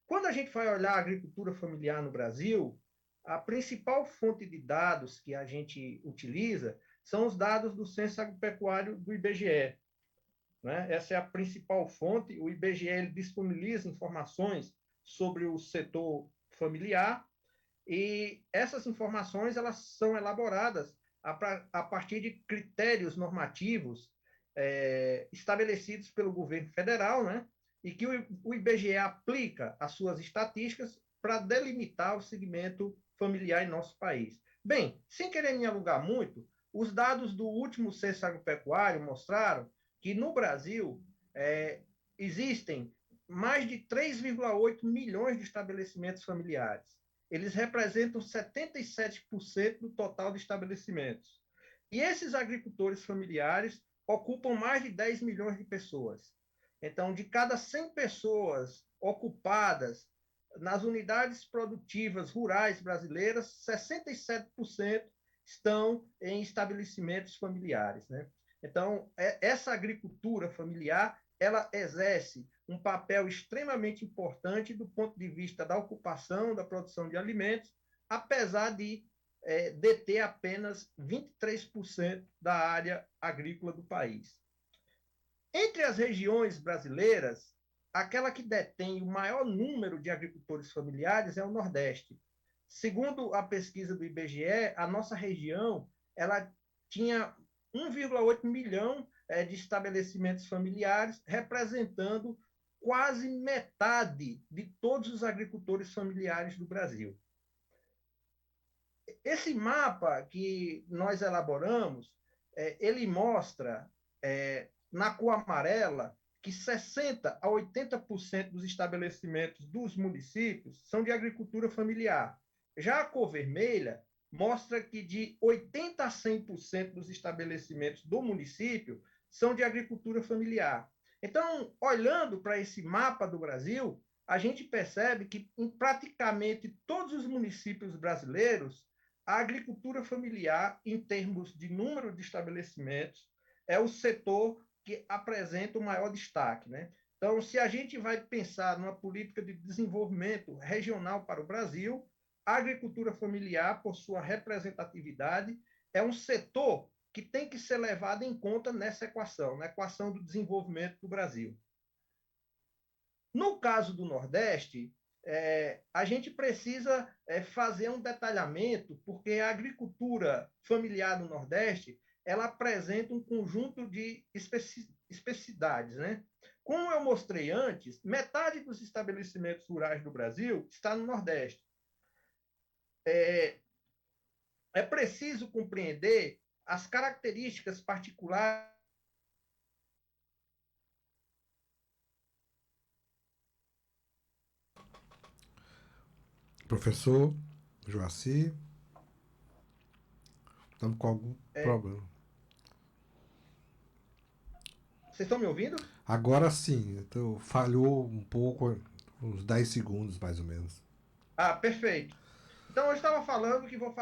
D: Quando a gente vai olhar a agricultura familiar no Brasil, a principal fonte de dados que a gente utiliza são os dados do Censo Agropecuário do IBGE. Né? Essa é a principal fonte. O IBGE disponibiliza informações sobre o setor familiar e essas informações elas são elaboradas a partir de critérios normativos estabelecidos pelo governo federal, né? E que o IBGE aplica as suas estatísticas para delimitar o segmento familiar em nosso país. Bem, sem querer me alongar muito, os dados do último censo agropecuário mostraram que no Brasil existem mais de 3,8 milhões de estabelecimentos familiares. Eles representam 77% do total de estabelecimentos. E esses agricultores familiares ocupam mais de 10 milhões de pessoas. Então, de cada 100 pessoas ocupadas nas unidades produtivas rurais brasileiras, 67% estão em estabelecimentos familiares, né? Então, essa agricultura familiar, ela exerce um papel extremamente importante do ponto de vista da ocupação, da produção de alimentos, apesar de deter apenas 23% da área agrícola do país. Entre as regiões brasileiras, aquela que detém o maior número de agricultores familiares é o Nordeste. Segundo a pesquisa do IBGE, a nossa região ela tinha 1,8 milhão de estabelecimentos familiares, representando quase metade de todos os agricultores familiares do Brasil. Esse mapa que nós elaboramos, ele mostra, na cor amarela, que 60% a 80% dos estabelecimentos dos municípios são de agricultura familiar. Já a cor vermelha mostra que de 80% a 100% dos estabelecimentos do município são de agricultura familiar. Então, olhando para esse mapa do Brasil, a gente percebe que em praticamente todos os municípios brasileiros, a agricultura familiar, em termos de número de estabelecimentos, é o setor que apresenta o maior destaque, né? Então, se a gente vai pensar numa política de desenvolvimento regional para o Brasil, a agricultura familiar, por sua representatividade, é um setor que tem que ser levado em conta nessa equação, na equação do desenvolvimento do Brasil. No caso do Nordeste, a gente precisa fazer um detalhamento, porque a agricultura familiar no Nordeste ela apresenta um conjunto de especificidades, né? Como eu mostrei antes, metade dos estabelecimentos rurais do Brasil está no Nordeste. É preciso compreender as características particulares.
A: Professor Joaci, estamos com algum problema.
D: Vocês estão me ouvindo?
A: Agora sim, então, falhou um pouco, uns 10 segundos mais ou menos.
D: Ah, perfeito. Então, eu estava falando que vou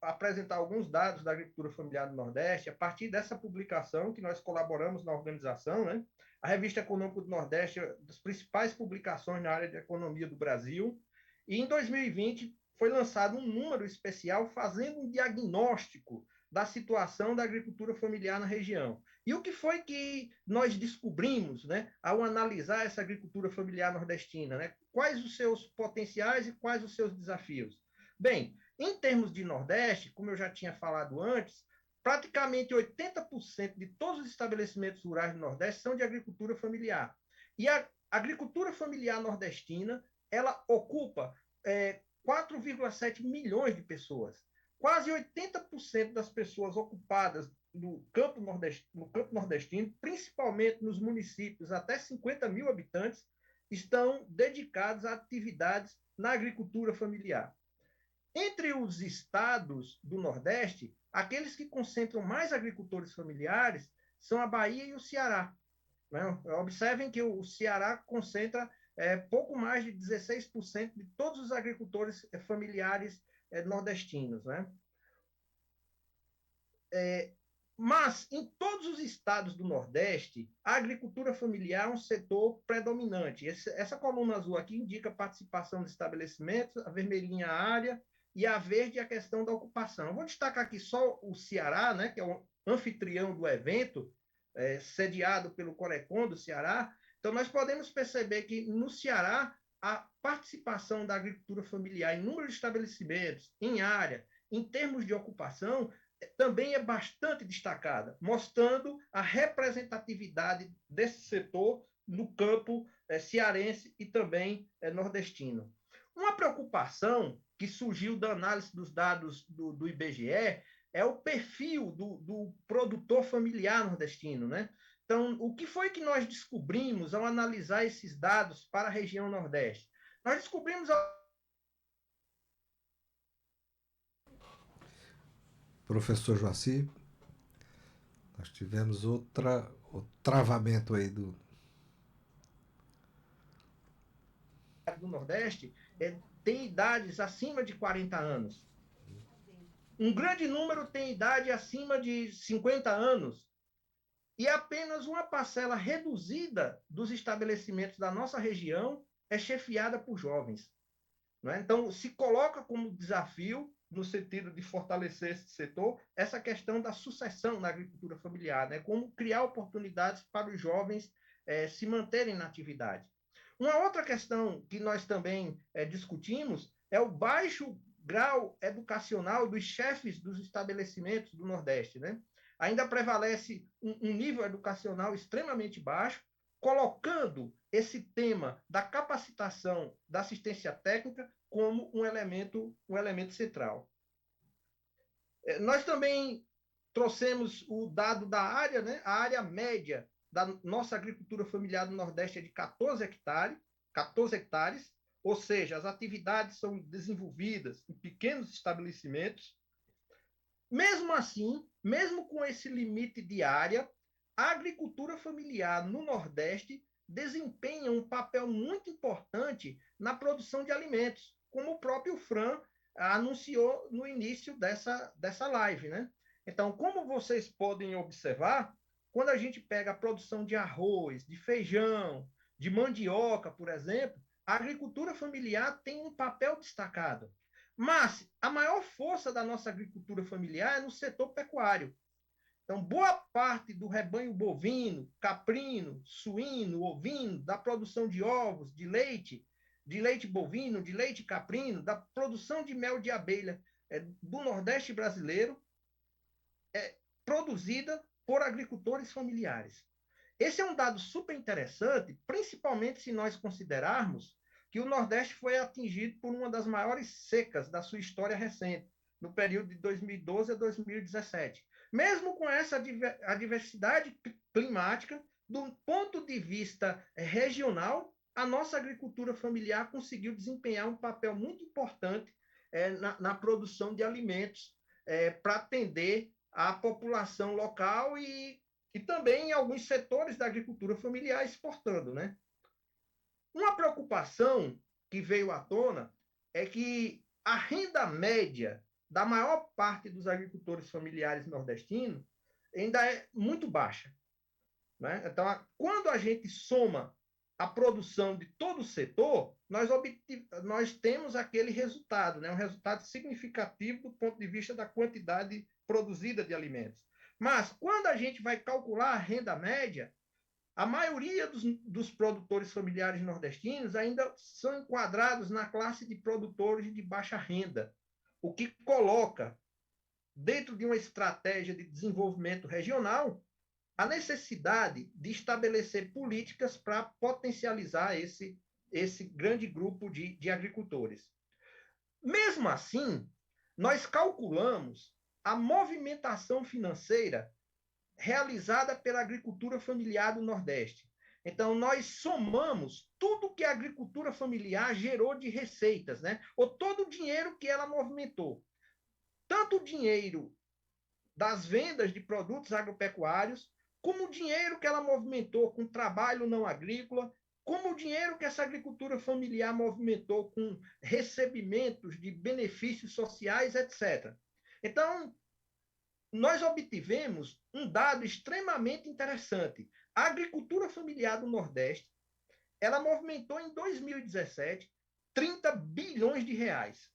D: apresentar alguns dados da agricultura familiar do Nordeste a partir dessa publicação que nós colaboramos na organização, né? A Revista Econômica do Nordeste é uma das principais publicações na área de economia do Brasil. E em 2020 foi lançado um número especial fazendo um diagnóstico da situação da agricultura familiar na região. E o que foi que nós descobrimos, né, ao analisar essa agricultura familiar nordestina, né? Quais os seus potenciais e quais os seus desafios? Bem, em termos de Nordeste, como eu já tinha falado antes, praticamente 80% de todos os estabelecimentos rurais do Nordeste são de agricultura familiar. E a agricultura familiar nordestina, ela ocupa 4,7 milhões de pessoas. Quase 80% das pessoas ocupadas no campo nordestino, principalmente nos municípios até 50 mil habitantes, estão dedicados a atividades na agricultura familiar. Entre os estados do Nordeste, aqueles que concentram mais agricultores familiares são a Bahia e o Ceará. Né? Observem que o Ceará concentra pouco mais de 16% de todos os agricultores familiares nordestinos. Né? Mas, em todos os estados do Nordeste, a agricultura familiar é um setor predominante. Essa coluna azul aqui indica a participação de estabelecimentos, a vermelhinha a área, e a verde a questão da ocupação. Eu vou destacar aqui só o Ceará, né, que é o anfitrião do evento, sediado pelo Corecon do Ceará. Então, nós podemos perceber que no Ceará, a participação da agricultura familiar em número de estabelecimentos, em área, em termos de ocupação, também é bastante destacada, mostrando a representatividade desse setor no campo cearense e também nordestino. Uma preocupação que surgiu da análise dos dados do IBGE é o perfil do produtor familiar nordestino, né? Então, o que foi que nós descobrimos ao analisar esses dados para a região Nordeste? Nós descobrimos...
A: Professor Joaci, nós tivemos o travamento aí do
D: Nordeste tem idades acima de 40 anos. Um grande número tem idade acima de 50 anos. E apenas uma parcela reduzida dos estabelecimentos da nossa região é chefiada por jovens. Não é? Então, se coloca como desafio, no sentido de fortalecer esse setor, essa questão da sucessão na agricultura familiar, né? Como criar oportunidades para os jovens se manterem na atividade. Uma outra questão que nós também discutimos é o baixo grau educacional dos chefes dos estabelecimentos do Nordeste, né? Ainda prevalece um nível educacional extremamente baixo, colocando esse tema da capacitação da assistência técnica como um elemento central. Nós também trouxemos o dado da área, né? A área média da nossa agricultura familiar do Nordeste é de 14 hectares, ou seja, as atividades são desenvolvidas em pequenos estabelecimentos. Mesmo assim, mesmo com esse limite de área, a agricultura familiar no Nordeste desempenha um papel muito importante na produção de alimentos, como o próprio Fran anunciou no início dessa live, né? Então, como vocês podem observar, quando a gente pega a produção de arroz, de feijão, de mandioca, por exemplo, a agricultura familiar tem um papel destacado. Mas a maior força da nossa agricultura familiar é no setor pecuário. Então, boa parte do rebanho bovino, caprino, suíno, ovino, da produção de ovos, de leite bovino, de leite caprino, da produção de mel de abelha do Nordeste brasileiro, é produzida por agricultores familiares. Esse é um dado super interessante, principalmente se nós considerarmos que o Nordeste foi atingido por uma das maiores secas da sua história recente, no período de 2012 a 2017. Mesmo com essa adversidade climática, do ponto de vista regional, a nossa agricultura familiar conseguiu desempenhar um papel muito importante na produção de alimentos para atender a população local e também em alguns setores da agricultura familiar exportando, né? Uma preocupação que veio à tona é que a renda média da maior parte dos agricultores familiares nordestinos ainda é muito baixa, né? Então, quando a gente soma a produção de todo o setor, nós temos aquele resultado, né? Um resultado significativo do ponto de vista da quantidade produzida de alimentos. Mas, quando a gente vai calcular a renda média, a maioria dos produtores familiares nordestinos ainda são enquadrados na classe de produtores de baixa renda, o que coloca, dentro de uma estratégia de desenvolvimento regional, a necessidade de estabelecer políticas para potencializar esse grande grupo de agricultores. Mesmo assim, nós calculamos a movimentação financeira realizada pela agricultura familiar do Nordeste. Então, nós somamos tudo que a agricultura familiar gerou de receitas, né? Ou todo o dinheiro que ela movimentou. Tanto o dinheiro das vendas de produtos agropecuários, como o dinheiro que ela movimentou com trabalho não agrícola, como o dinheiro que essa agricultura familiar movimentou com recebimentos de benefícios sociais, etc. Então, nós obtivemos um dado extremamente interessante. A agricultura familiar do Nordeste, ela movimentou em 2017 30 bilhões de reais,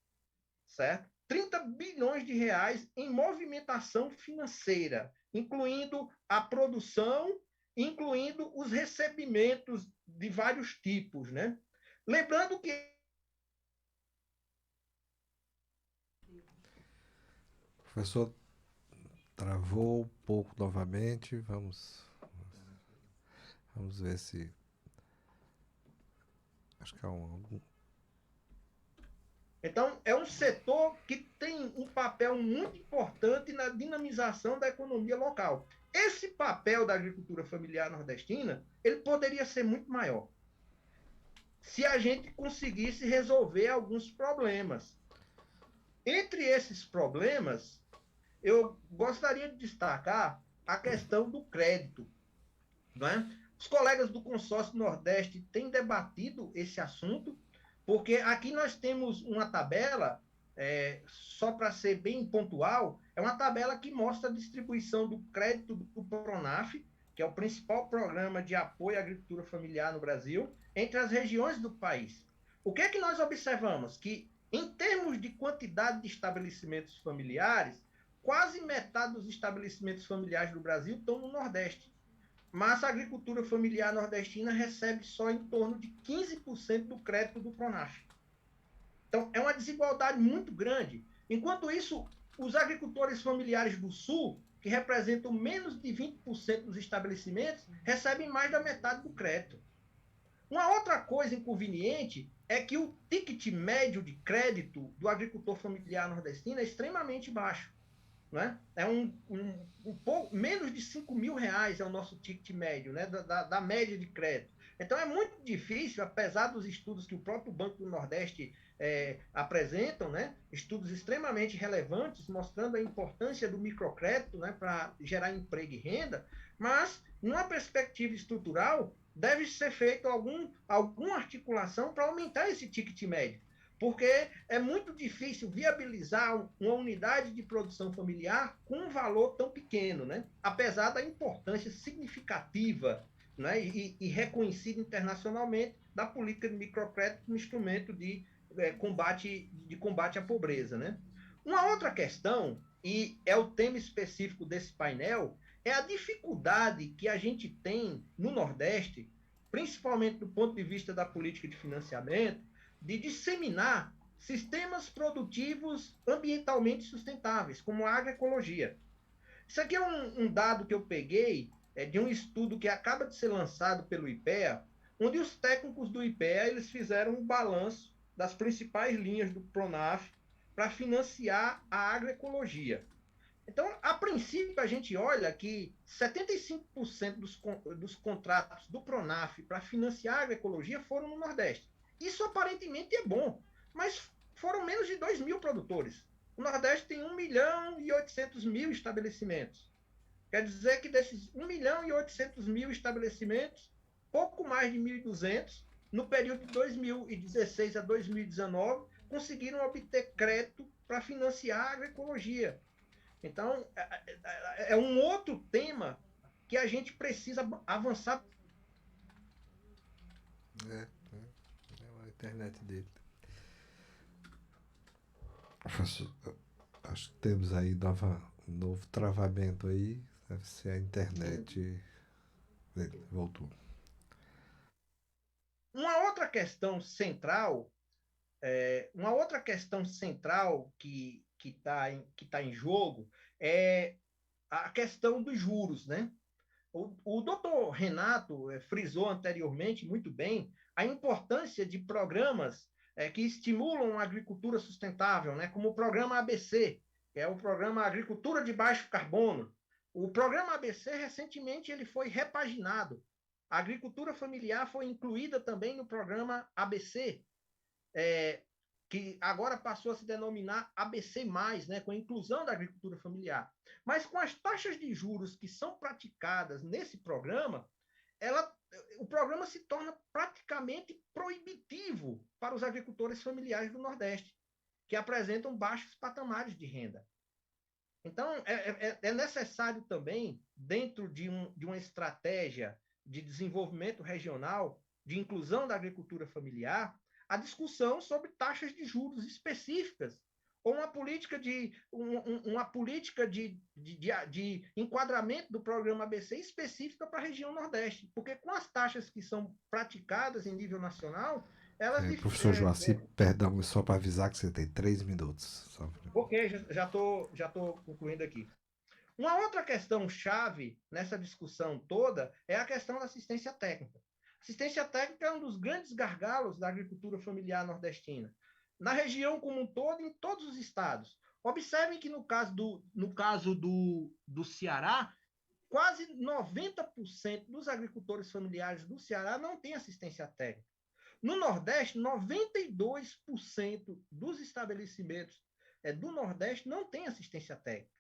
D: certo? 30 bilhões de reais em movimentação financeira, incluindo a produção, incluindo os recebimentos de vários tipos, né? Lembrando que
A: O professor travou um pouco novamente. Vamos ver se. Acho que há algum.
D: Então, é um setor que tem um papel muito importante na dinamização da economia local. Esse papel da agricultura familiar nordestina, ele poderia ser muito maior, se a gente conseguisse resolver alguns problemas. Entre esses problemas, eu gostaria de destacar a questão do crédito. Não é? Os colegas do Consórcio Nordeste têm debatido esse assunto, porque aqui nós temos uma tabela, só para ser bem pontual, é uma tabela que mostra a distribuição do crédito do Pronaf, que é o principal programa de apoio à agricultura familiar no Brasil, entre as regiões do país. O que é que nós observamos? Que, em termos de quantidade de estabelecimentos familiares, quase metade dos estabelecimentos familiares do Brasil estão no Nordeste. Mas a agricultura familiar nordestina recebe só em torno de 15% do crédito do Pronaf. Então, é uma desigualdade muito grande. Enquanto isso, os agricultores familiares do Sul, que representam menos de 20% dos estabelecimentos, recebem mais da metade do crédito. Uma outra coisa inconveniente é que o ticket médio de crédito do agricultor familiar nordestino é extremamente baixo. Né? É pouco, menos de 5 mil reais é o nosso ticket médio, né? da média de crédito. Então é muito difícil, apesar dos estudos que o próprio Banco do Nordeste apresentam, né? Estudos extremamente relevantes, mostrando a importância do microcrédito, né? Para gerar emprego e renda, mas, numa perspectiva estrutural, deve ser feito alguma articulação para aumentar esse ticket médio. Porque é muito difícil viabilizar uma unidade de produção familiar com um valor tão pequeno, né? Apesar da importância significativa, né? e reconhecida internacionalmente da política de microcrédito como instrumento de combate à pobreza. Né? Uma outra questão, e é o tema específico desse painel, é a dificuldade que a gente tem no Nordeste, principalmente do ponto de vista da política de financiamento, de disseminar sistemas produtivos ambientalmente sustentáveis, como a agroecologia. Isso aqui é um dado que eu peguei de um estudo que acaba de ser lançado pelo IPEA, onde os técnicos do IPEA eles fizeram um balanço das principais linhas do Pronaf para financiar a agroecologia. Então, a princípio, a gente olha que 75% dos contratos do Pronaf para financiar a agroecologia foram no Nordeste. Isso aparentemente é bom, mas foram menos de 2 mil produtores. O Nordeste tem 1 milhão e 800 mil estabelecimentos. Quer dizer que desses 1 milhão e 800 mil estabelecimentos, pouco mais de 1.200, no período de 2016 a 2019, conseguiram obter crédito para financiar a agroecologia. Então, é um outro tema que a gente precisa avançar.
A: É a internet dele. Professor, acho que temos aí novo travamento aí. Deve ser a internet. Voltou.
D: Uma outra questão central que está em jogo é a questão dos juros, né? O doutor Renato frisou anteriormente muito bem a importância de programas que estimulam a agricultura sustentável, né? Como o programa ABC, que é o programa Agricultura de Baixo Carbono. O programa ABC, recentemente, ele foi repaginado. A agricultura familiar foi incluída também no programa ABC, que agora passou a se denominar ABC+, né, com a inclusão da agricultura familiar. Mas com as taxas de juros que são praticadas nesse programa, o programa se torna praticamente proibitivo para os agricultores familiares do Nordeste, que apresentam baixos patamares de renda. Então, é necessário também, dentro de uma estratégia de desenvolvimento regional, de inclusão da agricultura familiar, a discussão sobre taxas de juros específicas, ou uma política de enquadramento do programa ABC específica para a região Nordeste, porque com as taxas que são praticadas em nível nacional, Elas,
A: Professor Joaci, perdão, só para avisar que você tem 3 minutos.
D: Ok, já tô concluindo aqui. Uma outra questão chave nessa discussão toda é a questão da assistência técnica. Assistência técnica é um dos grandes gargalos da agricultura familiar nordestina. Na região como um todo, em todos os estados. Observem que no caso do Ceará, quase 90% dos agricultores familiares do Ceará não têm assistência técnica. No Nordeste, 92% dos estabelecimentos do Nordeste não têm assistência técnica.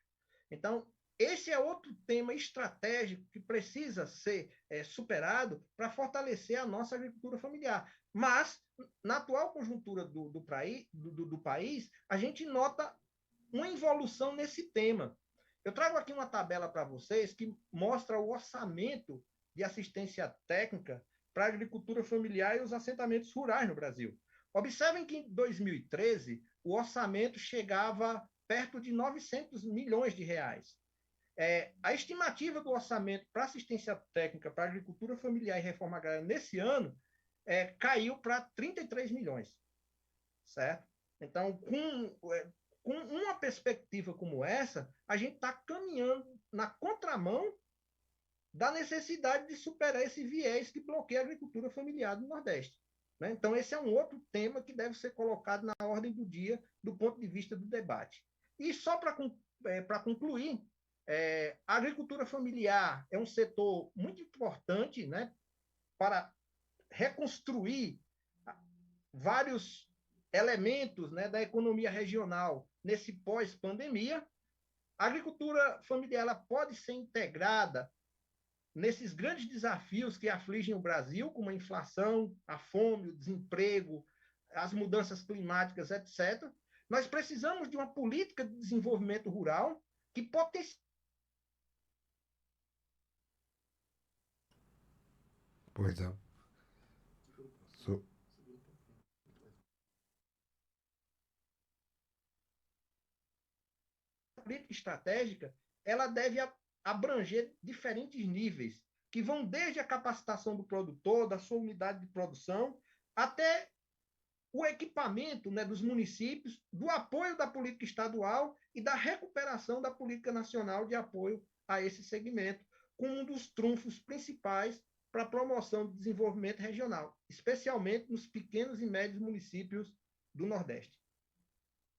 D: Então, esse é outro tema estratégico que precisa ser superado para fortalecer a nossa agricultura familiar. Mas, na atual conjuntura do país, a gente nota uma evolução nesse tema. Eu trago aqui uma tabela para vocês que mostra o orçamento de assistência técnica para a agricultura familiar e os assentamentos rurais no Brasil. Observem que em 2013 o orçamento chegava perto de 900 milhões de reais. A estimativa do orçamento para assistência técnica para a agricultura familiar e reforma agrária nesse ano caiu para 33 milhões, certo? Então, com uma perspectiva como essa, a gente está caminhando na contramão da necessidade de superar esse viés que bloqueia a agricultura familiar do Nordeste. Né? Então, esse é um outro tema que deve ser colocado na ordem do dia do ponto de vista do debate. E só para concluir, a agricultura familiar é um setor muito importante, né, para reconstruir vários elementos, né, da economia regional nesse pós-pandemia. A agricultura familiar ela pode ser integrada nesses grandes desafios que afligem o Brasil, como a inflação, a fome, o desemprego, as mudanças climáticas, etc. Nós precisamos de uma política de desenvolvimento rural que potencialize.
A: Pois é.
D: A política estratégica ela deve abranger diferentes níveis, que vão desde a capacitação do produtor, da sua unidade de produção, até o equipamento, né, dos municípios, do apoio da política estadual e da recuperação da política nacional de apoio a esse segmento, como um dos trunfos principais para a promoção do desenvolvimento regional, especialmente nos pequenos e médios municípios do Nordeste.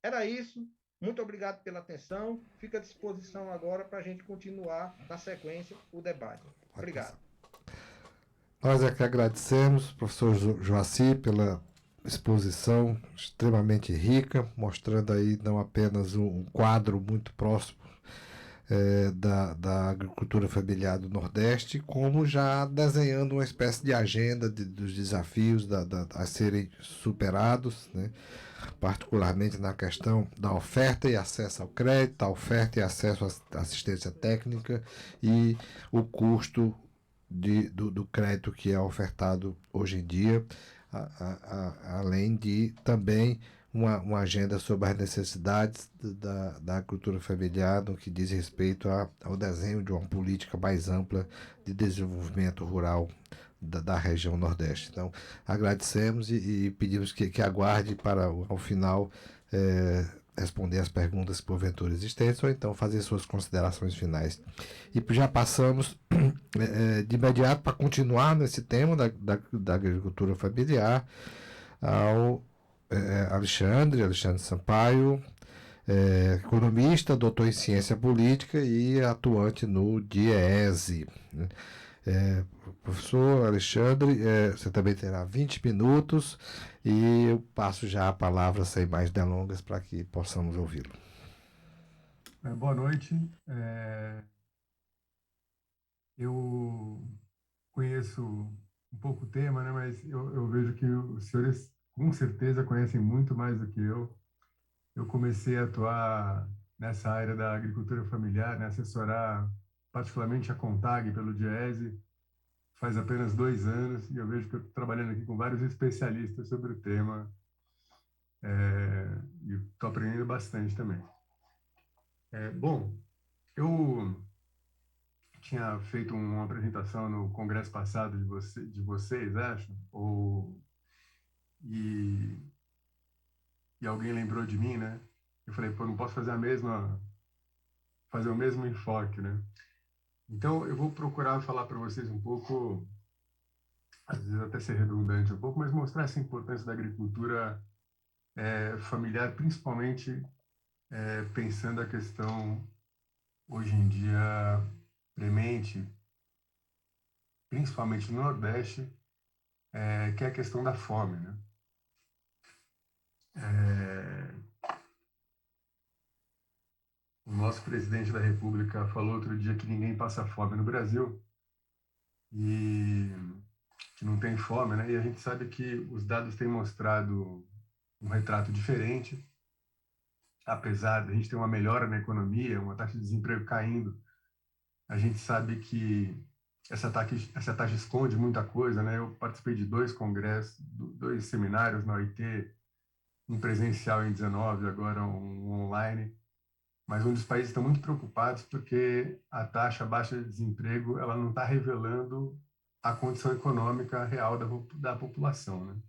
D: Era isso. Muito obrigado pela atenção. Fica à disposição agora para a gente continuar na sequência o debate. Obrigado.
A: Nós é que agradecemos, professor Joaci, pela exposição extremamente rica, mostrando aí não apenas um quadro muito próximo da agricultura familiar do Nordeste, como já desenhando uma espécie de agenda dos desafios a serem superados, né? Particularmente na questão da oferta e acesso ao crédito, a oferta e acesso à assistência técnica e o custo do crédito que é ofertado hoje em dia, além de também uma agenda sobre as necessidades da agricultura familiar no que diz respeito ao desenho de uma política mais ampla de desenvolvimento rural da região Nordeste. Então, agradecemos e pedimos que aguarde para, ao final, responder as perguntas porventura existentes ou então fazer suas considerações finais. E já passamos de imediato para continuar nesse tema da agricultura familiar ao Alexandre Sampaio, economista, doutor em ciência política e atuante no DIEESE. Professor Alexandre, você também terá 20 minutos e eu passo já a palavra sem mais delongas para que possamos ouvi-lo.
E: Boa noite. Eu conheço um pouco o tema, né, mas eu vejo que os senhores com certeza conhecem muito mais do que eu. Eu comecei a atuar nessa área da agricultura familiar, né, assessorar particularmente a CONTAG pelo DIEESE, faz apenas 2 anos, e eu vejo que eu estou trabalhando aqui com vários especialistas sobre o tema, e estou aprendendo bastante também. Bom, eu tinha feito uma apresentação no congresso passado de vocês, acho, e alguém lembrou de mim, né? Eu falei, pô, não posso fazer fazer o mesmo enfoque, né? Então, eu vou procurar falar para vocês um pouco, às vezes até ser redundante um pouco, mas mostrar essa importância da agricultura familiar, principalmente pensando a questão, hoje em dia, premente, principalmente no Nordeste, que é a questão da fome, né? O nosso presidente da República falou outro dia que ninguém passa fome no Brasil e que não tem fome, né? E a gente sabe que os dados têm mostrado um retrato diferente, apesar de a gente ter uma melhora na economia, uma taxa de desemprego caindo, a gente sabe que essa taxa esconde muita coisa, né? Eu participei de 2 congressos, 2 seminários na OIT, um presencial em 19, agora um online, mas onde os países estão muito preocupados porque a taxa baixa de desemprego ela não está revelando a condição econômica real da população, né?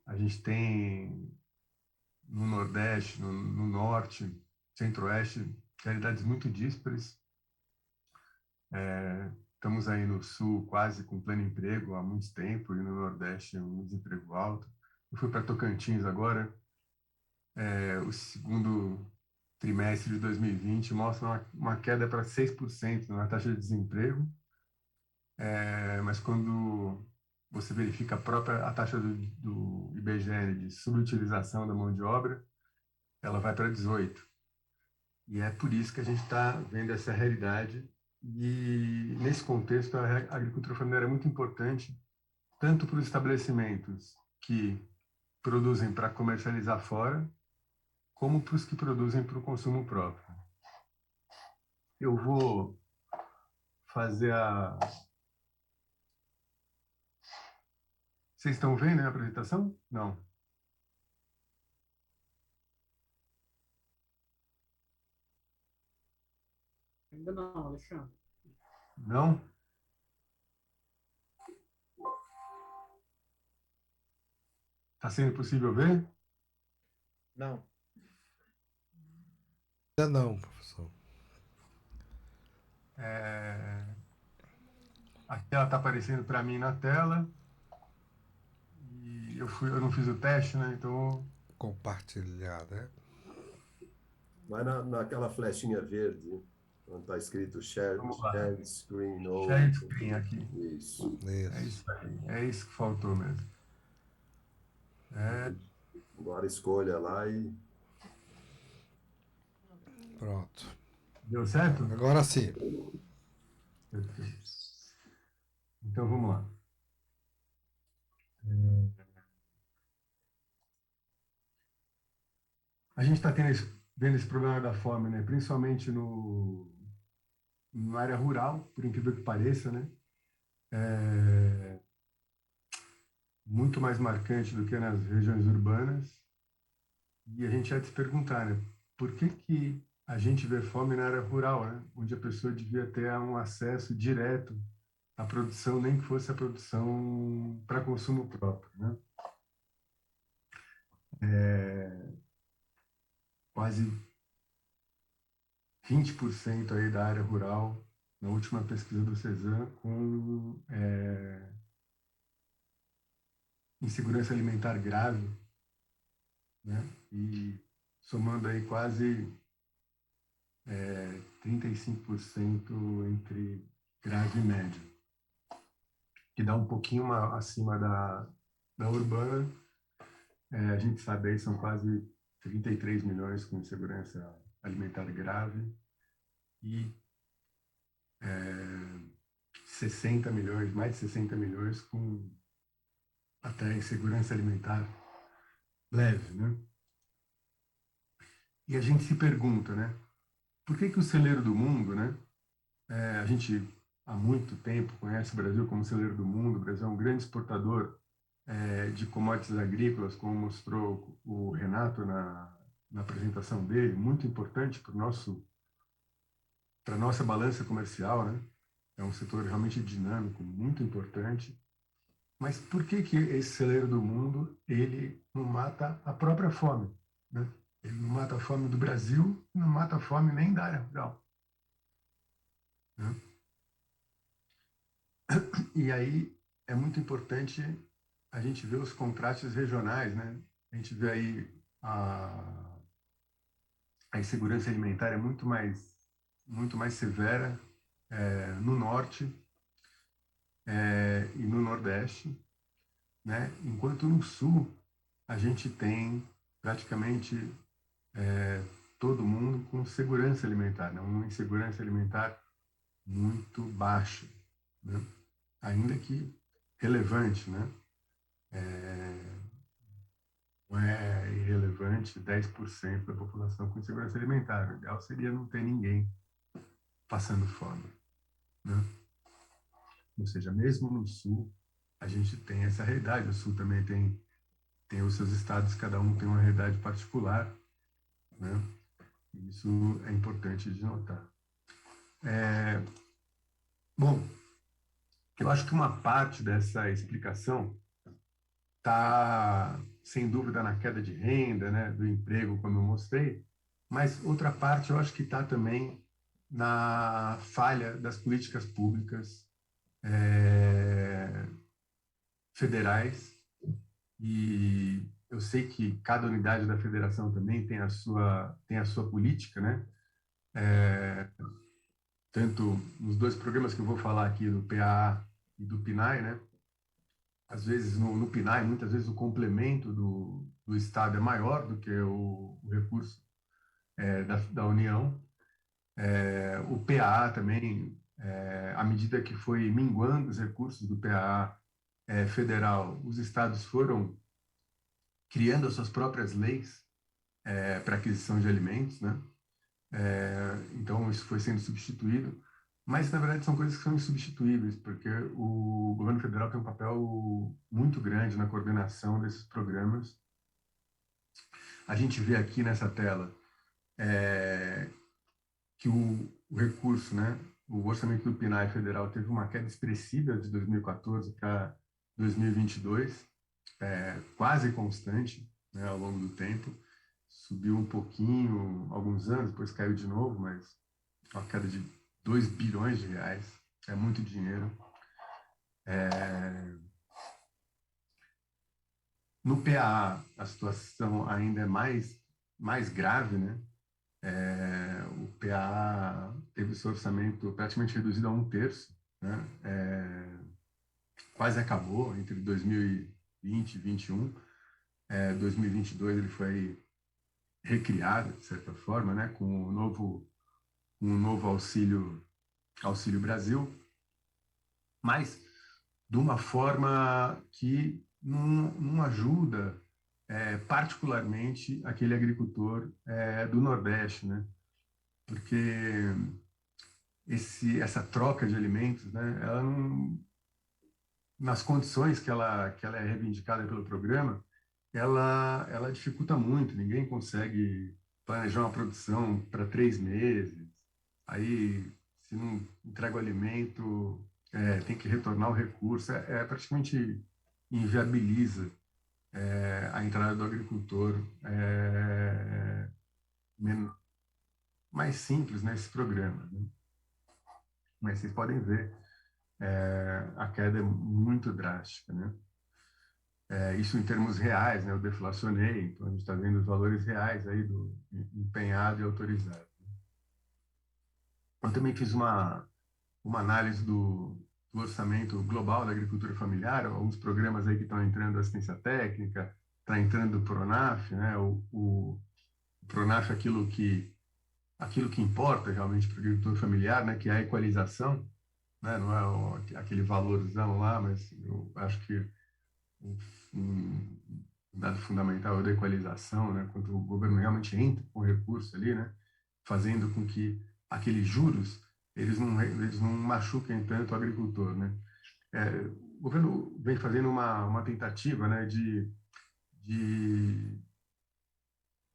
E: A gente tem no Nordeste, no Norte, Centro-Oeste, realidades muito díspares. Estamos aí no Sul quase com pleno emprego há muito tempo e no Nordeste um desemprego alto. Eu fui para Tocantins agora. O segundo trimestre de 2020 mostra uma queda para 6% na taxa de desemprego, mas quando você verifica a taxa do IBGE de subutilização da mão de obra, ela vai para 18%. E é por isso que a gente está vendo essa realidade. E, nesse contexto, a agricultura familiar é muito importante, tanto para os estabelecimentos que produzem para comercializar fora, como para os que produzem para o consumo próprio. Eu vou fazer a... Vocês estão vendo a apresentação? Não.
B: Ainda não, Alexandre.
E: Não? Está sendo possível ver?
D: Não.
A: Ainda não, professor.
E: Aqui ela está aparecendo para mim na tela. E eu não fiz o teste, né? Então...
A: Compartilhar, né?
C: Vai naquela flechinha verde, onde está escrito share screen ou...
E: Share screen aqui.
C: Isso.
E: É isso aí. É isso que faltou mesmo.
C: Agora escolha lá e...
A: Pronto.
E: Deu certo?
A: Agora sim.
E: Perfeito. Então vamos lá. A gente está vendo esse problema da fome, né? Principalmente na área rural, por incrível que pareça, né? Muito mais marcante do que nas regiões urbanas. E a gente ia se perguntar, né? Por que a gente vê fome na área rural, né? Onde a pessoa devia ter um acesso direto à produção, nem que fosse a produção para consumo próprio, né? Quase 20% aí da área rural, na última pesquisa do CESAM, com insegurança alimentar grave, né? E somando aí quase 35% entre grave e médio, que dá um pouquinho acima da urbana. A gente sabe aí são quase 33 milhões com insegurança alimentar grave e 60 milhões, mais de 60 milhões com até insegurança alimentar leve, né? E a gente se pergunta, né? Por que o celeiro do mundo, né? A gente há muito tempo conhece o Brasil como celeiro do mundo. O Brasil é um grande exportador de commodities agrícolas, como mostrou o Renato na apresentação dele, muito importante para a nossa balança comercial, né? É um setor realmente dinâmico, muito importante. Mas por que que esse celeiro do mundo ele não mata a própria fome, né? Ele não mata a fome do Brasil, não mata a fome nem da área rural, né? E aí é muito importante a gente ver os contrastes regionais, né? A gente vê aí a insegurança alimentar é muito mais severa no norte e no nordeste, né? Enquanto no sul a gente tem praticamente todo mundo com segurança alimentar, né? Uma insegurança alimentar muito baixa, né? Ainda que relevante, né? Não é irrelevante 10% da população com insegurança alimentar. O ideal seria não ter ninguém passando fome, né? Ou seja, mesmo no sul, a gente tem essa realidade. O sul também tem os seus estados, cada um tem uma realidade particular, né? Isso é importante de notar. Bom, eu acho que uma parte dessa explicação está, sem dúvida, na queda de renda, né, do emprego, como eu mostrei, mas outra parte eu acho que está também na falha das políticas públicas federais, e eu sei que cada unidade da federação também tem a sua política, né? Tanto nos dois programas que eu vou falar aqui, do PAA e do PNAE, né? Às vezes, no PNAE, muitas vezes o complemento do Estado é maior do que o recurso da União. O PAA também, à medida que foi minguando os recursos do PAA federal, os estados foram criando as suas próprias leis para aquisição de alimentos, né? Então, isso foi sendo substituído. Mas, na verdade, são coisas que são insubstituíveis, porque o governo federal tem um papel muito grande na coordenação desses programas. A gente vê aqui nessa tela que o recurso, né, o orçamento do PNAE federal teve uma queda expressiva de 2014 para 2022, quase constante, né, ao longo do tempo. Subiu um pouquinho alguns anos, depois caiu de novo, mas uma queda de 2 bilhões de reais, é muito dinheiro. No PAA, a situação ainda é mais grave, né? O PAA teve seu orçamento praticamente reduzido a 1/3, né? Quase acabou entre 2020 e 2021. 2022 ele foi recriado, de certa forma, né? Com um novo Auxílio Brasil, mas de uma forma que não ajuda particularmente aquele agricultor do Nordeste, né? Porque essa troca de alimentos, né, ela não, nas condições que ela é reivindicada pelo programa, ela dificulta muito, ninguém consegue planejar uma produção para 3 meses, aí se não entrega o alimento, tem que retornar o recurso, praticamente inviabiliza a entrada do agricultor mais simples nesse programa, né? Mas vocês podem ver, a queda é muito drástica, né? Isso em termos reais, né? Eu deflacionei, então a gente está vendo os valores reais aí do empenhado e autorizado. Eu também fiz uma análise do orçamento global da agricultura familiar, alguns programas aí que estão entrando, assistência técnica, está entrando o PRONAF, né? O PRONAF é aquilo que importa realmente para o agricultor familiar, né? Que é a equalização, né? Não é aquele valorzão lá, mas eu acho que um dado fundamental é da equalização, né? Quando o governo realmente entra com recurso ali, né? Fazendo com que aqueles juros eles não machuquem tanto o agricultor, né? O governo vem fazendo uma tentativa, né, de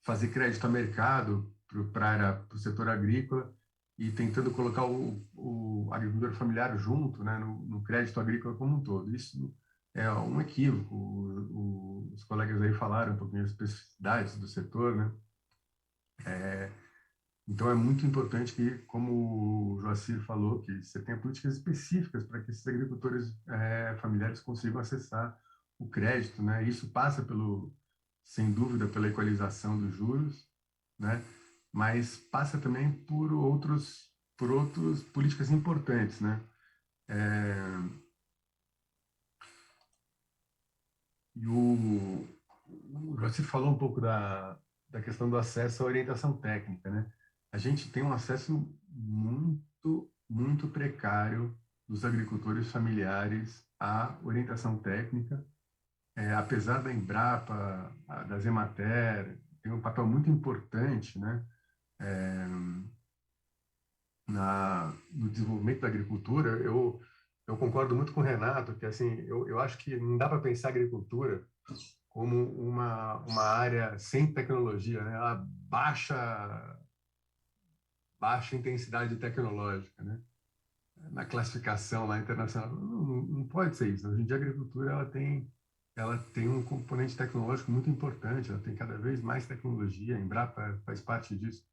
E: fazer crédito a mercado para o setor agrícola e tentando colocar o agricultor familiar junto, né, no crédito agrícola como um todo. Isso é um equívoco. Os colegas aí falaram um pouquinho das especificidades do setor, né? Então, é muito importante que, como o Joacir falou, que você tenha políticas específicas para que esses agricultores familiares consigam acessar o crédito, né? Isso passa sem dúvida, pela equalização dos juros, né? Mas passa também por outras políticas importantes, né? E o Joacir falou um pouco da questão do acesso à orientação técnica, né? A gente tem um acesso muito precário dos agricultores familiares à orientação técnica, apesar da Embrapa, da Emater, tem um papel muito importante, né, no desenvolvimento da agricultura. Eu concordo muito com o Renato, que assim, eu acho que não dá para pensar a agricultura como uma área sem tecnologia, né? Ela baixa intensidade tecnológica, né? Na classificação lá internacional. Não pode ser isso. Hoje em dia a agricultura ela tem um componente tecnológico muito importante, ela tem cada vez mais tecnologia, a Embrapa faz parte disso,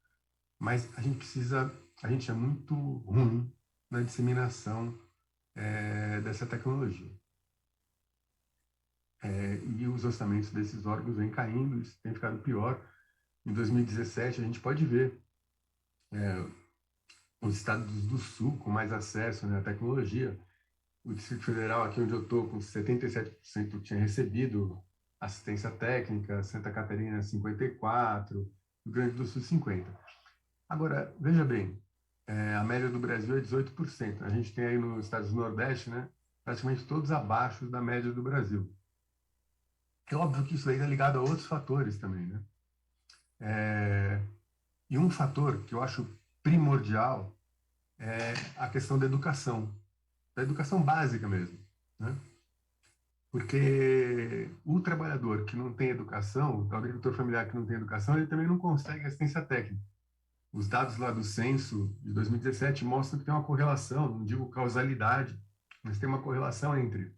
E: mas a gente é muito ruim na disseminação dessa tecnologia. E os orçamentos desses órgãos vêm caindo, isso tem ficado pior. Em 2017, a gente pode ver os estados do Sul com mais acesso, né, à tecnologia. O Distrito Federal, aqui onde eu estou, com 77% tinha recebido assistência técnica, Santa Catarina 54%, Rio Grande do Sul 50%. Agora, veja bem, a média do Brasil é 18%. A gente tem aí nos estados do Nordeste, né, praticamente todos abaixo da média do Brasil. É óbvio que isso aí está ligado a outros fatores também, né? E um fator que eu acho primordial é a questão da educação básica mesmo, né? Porque o trabalhador que não tem educação, o agricultor familiar que não tem educação, ele também não consegue assistência técnica. Os dados lá do censo de 2017 mostram que tem uma correlação, não digo causalidade, mas tem uma correlação entre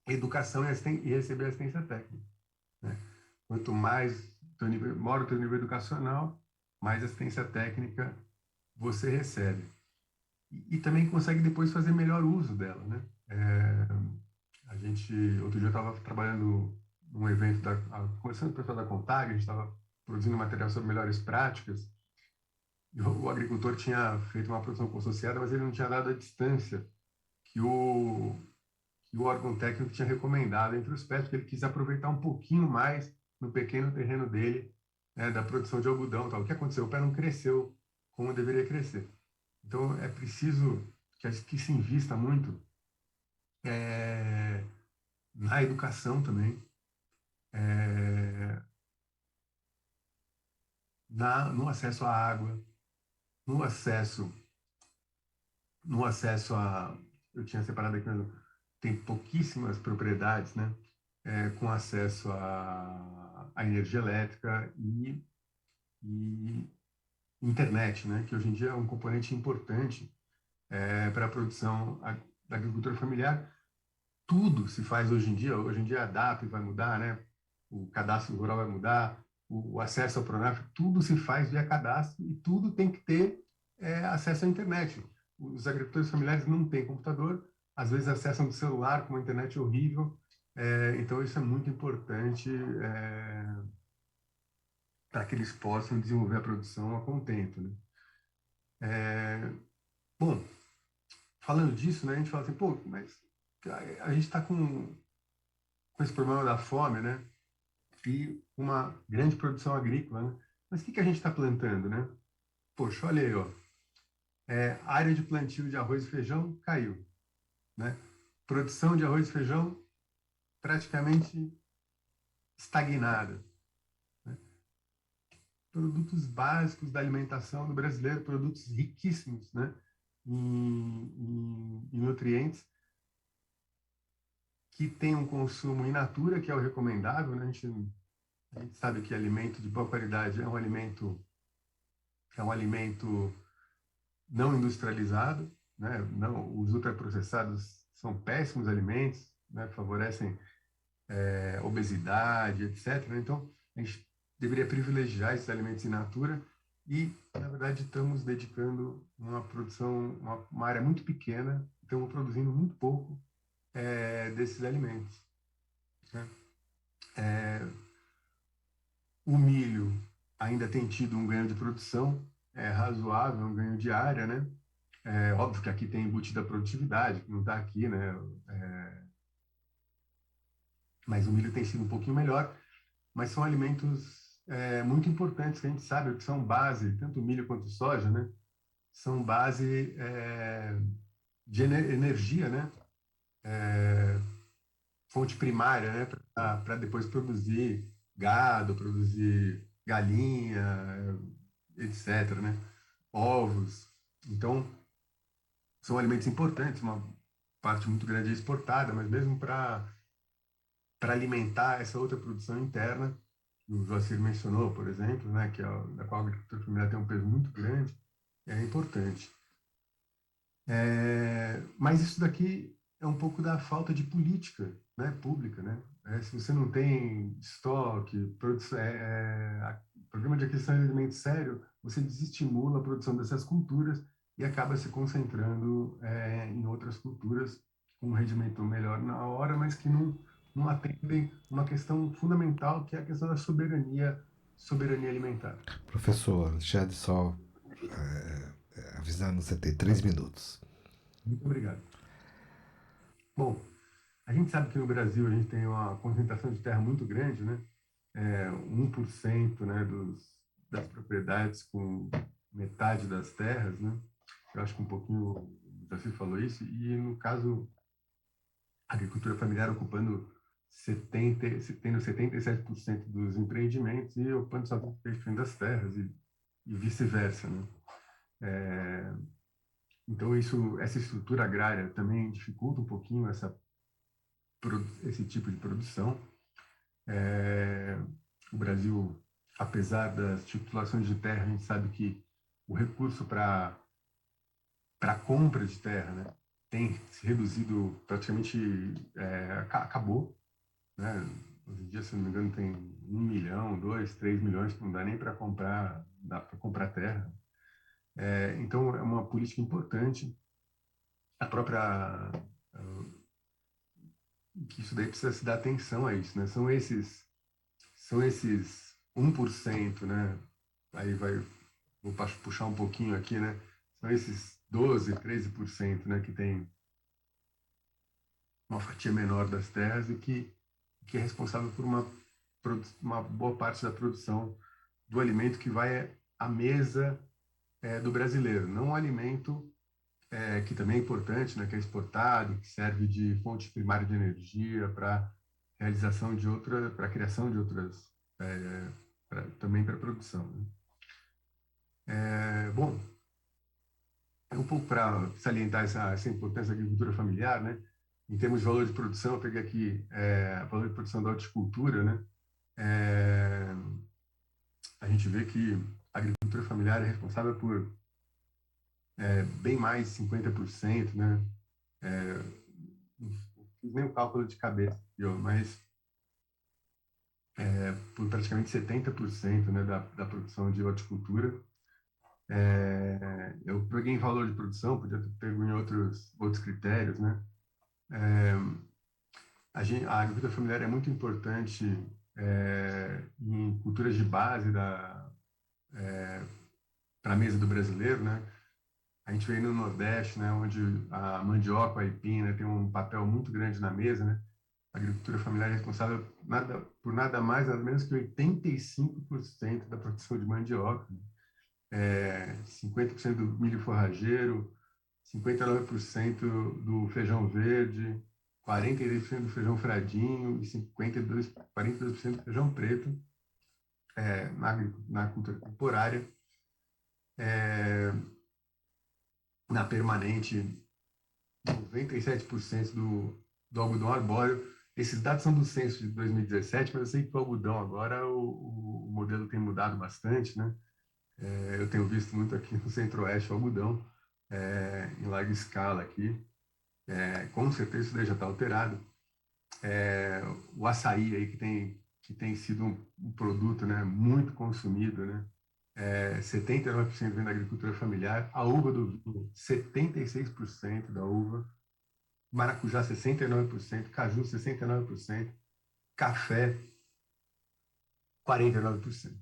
E: educação e receber assistência técnica, né? Quanto maior o teu nível educacional, mais assistência técnica você recebe. E também consegue depois fazer melhor uso dela, né? Outro dia eu estava trabalhando num evento, conversando com o pessoal da Contag, a gente estava produzindo material sobre melhores práticas, e o agricultor tinha feito uma produção consorciada, mas ele não tinha dado a distância que o órgão técnico tinha recomendado entre os pés, porque ele quis aproveitar um pouquinho mais no pequeno terreno dele, né, da produção de algodão. Tal. O que aconteceu? O pé não cresceu como deveria crescer. Então, é preciso que se invista muito na educação também, no acesso à água, no acesso a... Eu tinha separado aqui, tem pouquíssimas propriedades, né, com acesso à energia elétrica e internet, né, que hoje em dia é um componente importante para a produção da agricultura familiar. Tudo se faz hoje em dia a DAP vai mudar, né? O cadastro rural vai mudar, o acesso ao Pronaf, tudo se faz via cadastro e tudo tem que ter acesso à internet. Os agricultores familiares não têm computador, às vezes acessam do celular com uma internet horrível, então isso é muito importante para que eles possam desenvolver a produção a contento, né? Bom, falando disso, né, a gente fala assim, pô, mas a gente está com esse problema da fome, né? E uma grande produção agrícola, né? Mas o que a gente está plantando, né? Poxa, olha aí, ó. A área de plantio de arroz e feijão caiu, né? Produção de arroz e feijão praticamente estagnada, né? Produtos básicos da alimentação do brasileiro, produtos riquíssimos, né? Em nutrientes, que tem um consumo in natura, que é o recomendável, né? A gente sabe que alimento de boa qualidade é um alimento não industrializado, né? Não, os ultraprocessados são péssimos alimentos, né, favorecem obesidade, etc. Então, a gente deveria privilegiar esses alimentos in natura e, na verdade, estamos dedicando uma produção, uma área muito pequena, estamos produzindo muito pouco desses alimentos, né? O milho ainda tem tido um ganho de produção razoável, um ganho de área, né? É óbvio que aqui tem embutida a produtividade, que não está aqui, né? Mas o milho tem sido um pouquinho melhor, mas são alimentos muito importantes que a gente sabe que são base, tanto o milho quanto o soja, né? São base de energia, né? Fonte primária, né? Para depois produzir gado, produzir galinha, etc., né? Ovos. Então, são alimentos importantes, uma parte muito grande é exportada, mas mesmo para alimentar essa outra produção interna, que o Joacir mencionou, por exemplo, né, que da qual a agricultura familiar tem um peso muito grande, é importante. Mas isso daqui é um pouco da falta de política, né, pública, né? Se você não tem estoque, programa de aquisição de alimentos sério, você desestimula a produção dessas culturas e acaba se concentrando em outras culturas com um rendimento melhor na hora, mas que não atendem uma questão fundamental, que é a questão da soberania alimentar.
A: Professor Alexandre, só avisando, você tem 3 minutos.
E: Muito obrigado. Bom, a gente sabe que no Brasil a gente tem uma concentração de terra muito grande, né? 1%, né, das propriedades com metade das terras, né? Eu acho que um pouquinho o Daci falou isso, e no caso, a agricultura familiar ocupando tendo 77% dos empreendimentos e ocupando só 20% das terras, e vice-versa, né? Então, essa estrutura agrária também dificulta um pouquinho esse tipo de produção. O Brasil, apesar das titulações de terra, a gente sabe que o recurso para compra de terra, né, tem se reduzido praticamente, acabou, né? Hoje em dia, se não me engano, tem 1 milhão, 2, 3 milhões que não dá nem para comprar, dá para comprar terra. Então, é uma política importante. A própria que isso daí precisa se dar atenção a isso, né? São esses 1%, né? Aí vou puxar um pouquinho aqui, né? São esses 12, 13%, né, que tem uma fatia menor das terras e que é responsável por uma boa parte da produção do alimento que vai à mesa do brasileiro. Não o alimento que também é importante, né, que é exportado, que serve de fonte primária de energia para realização para a criação de outras, também para a produção, né? Bom, um pouco para salientar essa importância da agricultura familiar, né? Em termos de valor de produção, eu peguei aqui o valor de produção da horticultura, né? A gente vê que a agricultura familiar é responsável por bem mais de 50%, né? Não fiz nem o cálculo de cabeça, mas por praticamente 70%, né, da produção de horticultura. Eu peguei em valor de produção, podia ter pego em outros critérios, né? A agricultura familiar é muito importante em culturas de base para a mesa do brasileiro, né? A gente vê no Nordeste, né, onde a mandioca, a aipim, né, tem um papel muito grande na mesa, né? A agricultura familiar é responsável por nada mais, nada menos que 85% da produção de mandioca, né? 50% do milho forrageiro, 59% do feijão verde, 42% do feijão fradinho e 42% do feijão preto na cultura temporária. Na permanente, 97% do algodão arbóreo. Esses dados são do censo de 2017, mas eu sei que o algodão agora o modelo tem mudado bastante, né? Eu tenho visto muito aqui no Centro-Oeste o algodão em larga escala aqui. Com certeza isso daí já está alterado. o açaí aí que tem sido um produto, né, muito consumido, né? 79% vem da agricultura familiar, a uva do vinho, 76% da uva, maracujá 69%, caju 69%, café 49%.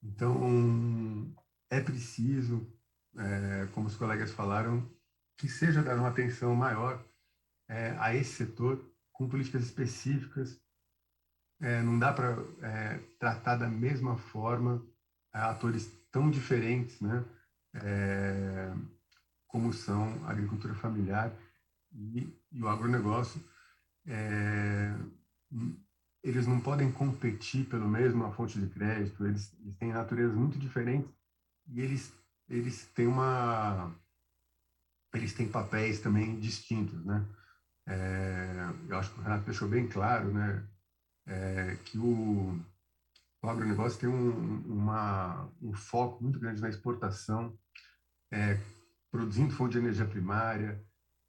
E: Então, é preciso, como os colegas falaram, que seja dada uma atenção maior a esse setor, com políticas específicas. Não dá para tratar da mesma forma atores tão diferentes, né? Como são a agricultura familiar e o agronegócio. Eles não podem competir pelo mesmo fonte de crédito, eles têm naturezas muito diferentes e eles têm papéis também distintos, né? Eu acho que o Renato deixou bem claro, né? Que o agronegócio tem um foco muito grande na exportação, produzindo fonte de energia primária,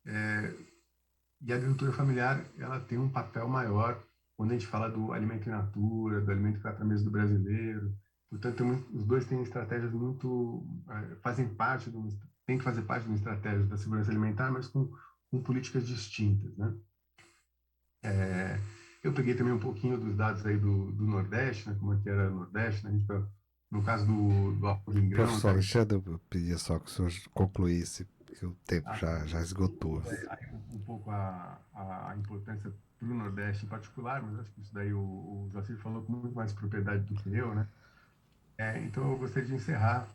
E: e a agricultura familiar ela tem um papel maior quando a gente fala do alimento in natura, do alimento que vai para a mesa do brasileiro. Portanto, os dois têm estratégias muito têm que fazer parte de uma estratégia da segurança alimentar, mas com políticas distintas, né? Eu peguei também um pouquinho dos dados aí do Nordeste, né, como é que era o Nordeste, né? No caso do arroz em grão,
A: Professor
E: tá?
A: Alexandre, eu pedia só que o senhor concluísse, porque o tempo já esgotou.
E: Aí um pouco a importância para o Nordeste em particular, mas acho que isso daí o Jacir falou com muito mais propriedade do que eu, né? Então eu gostaria de encerrar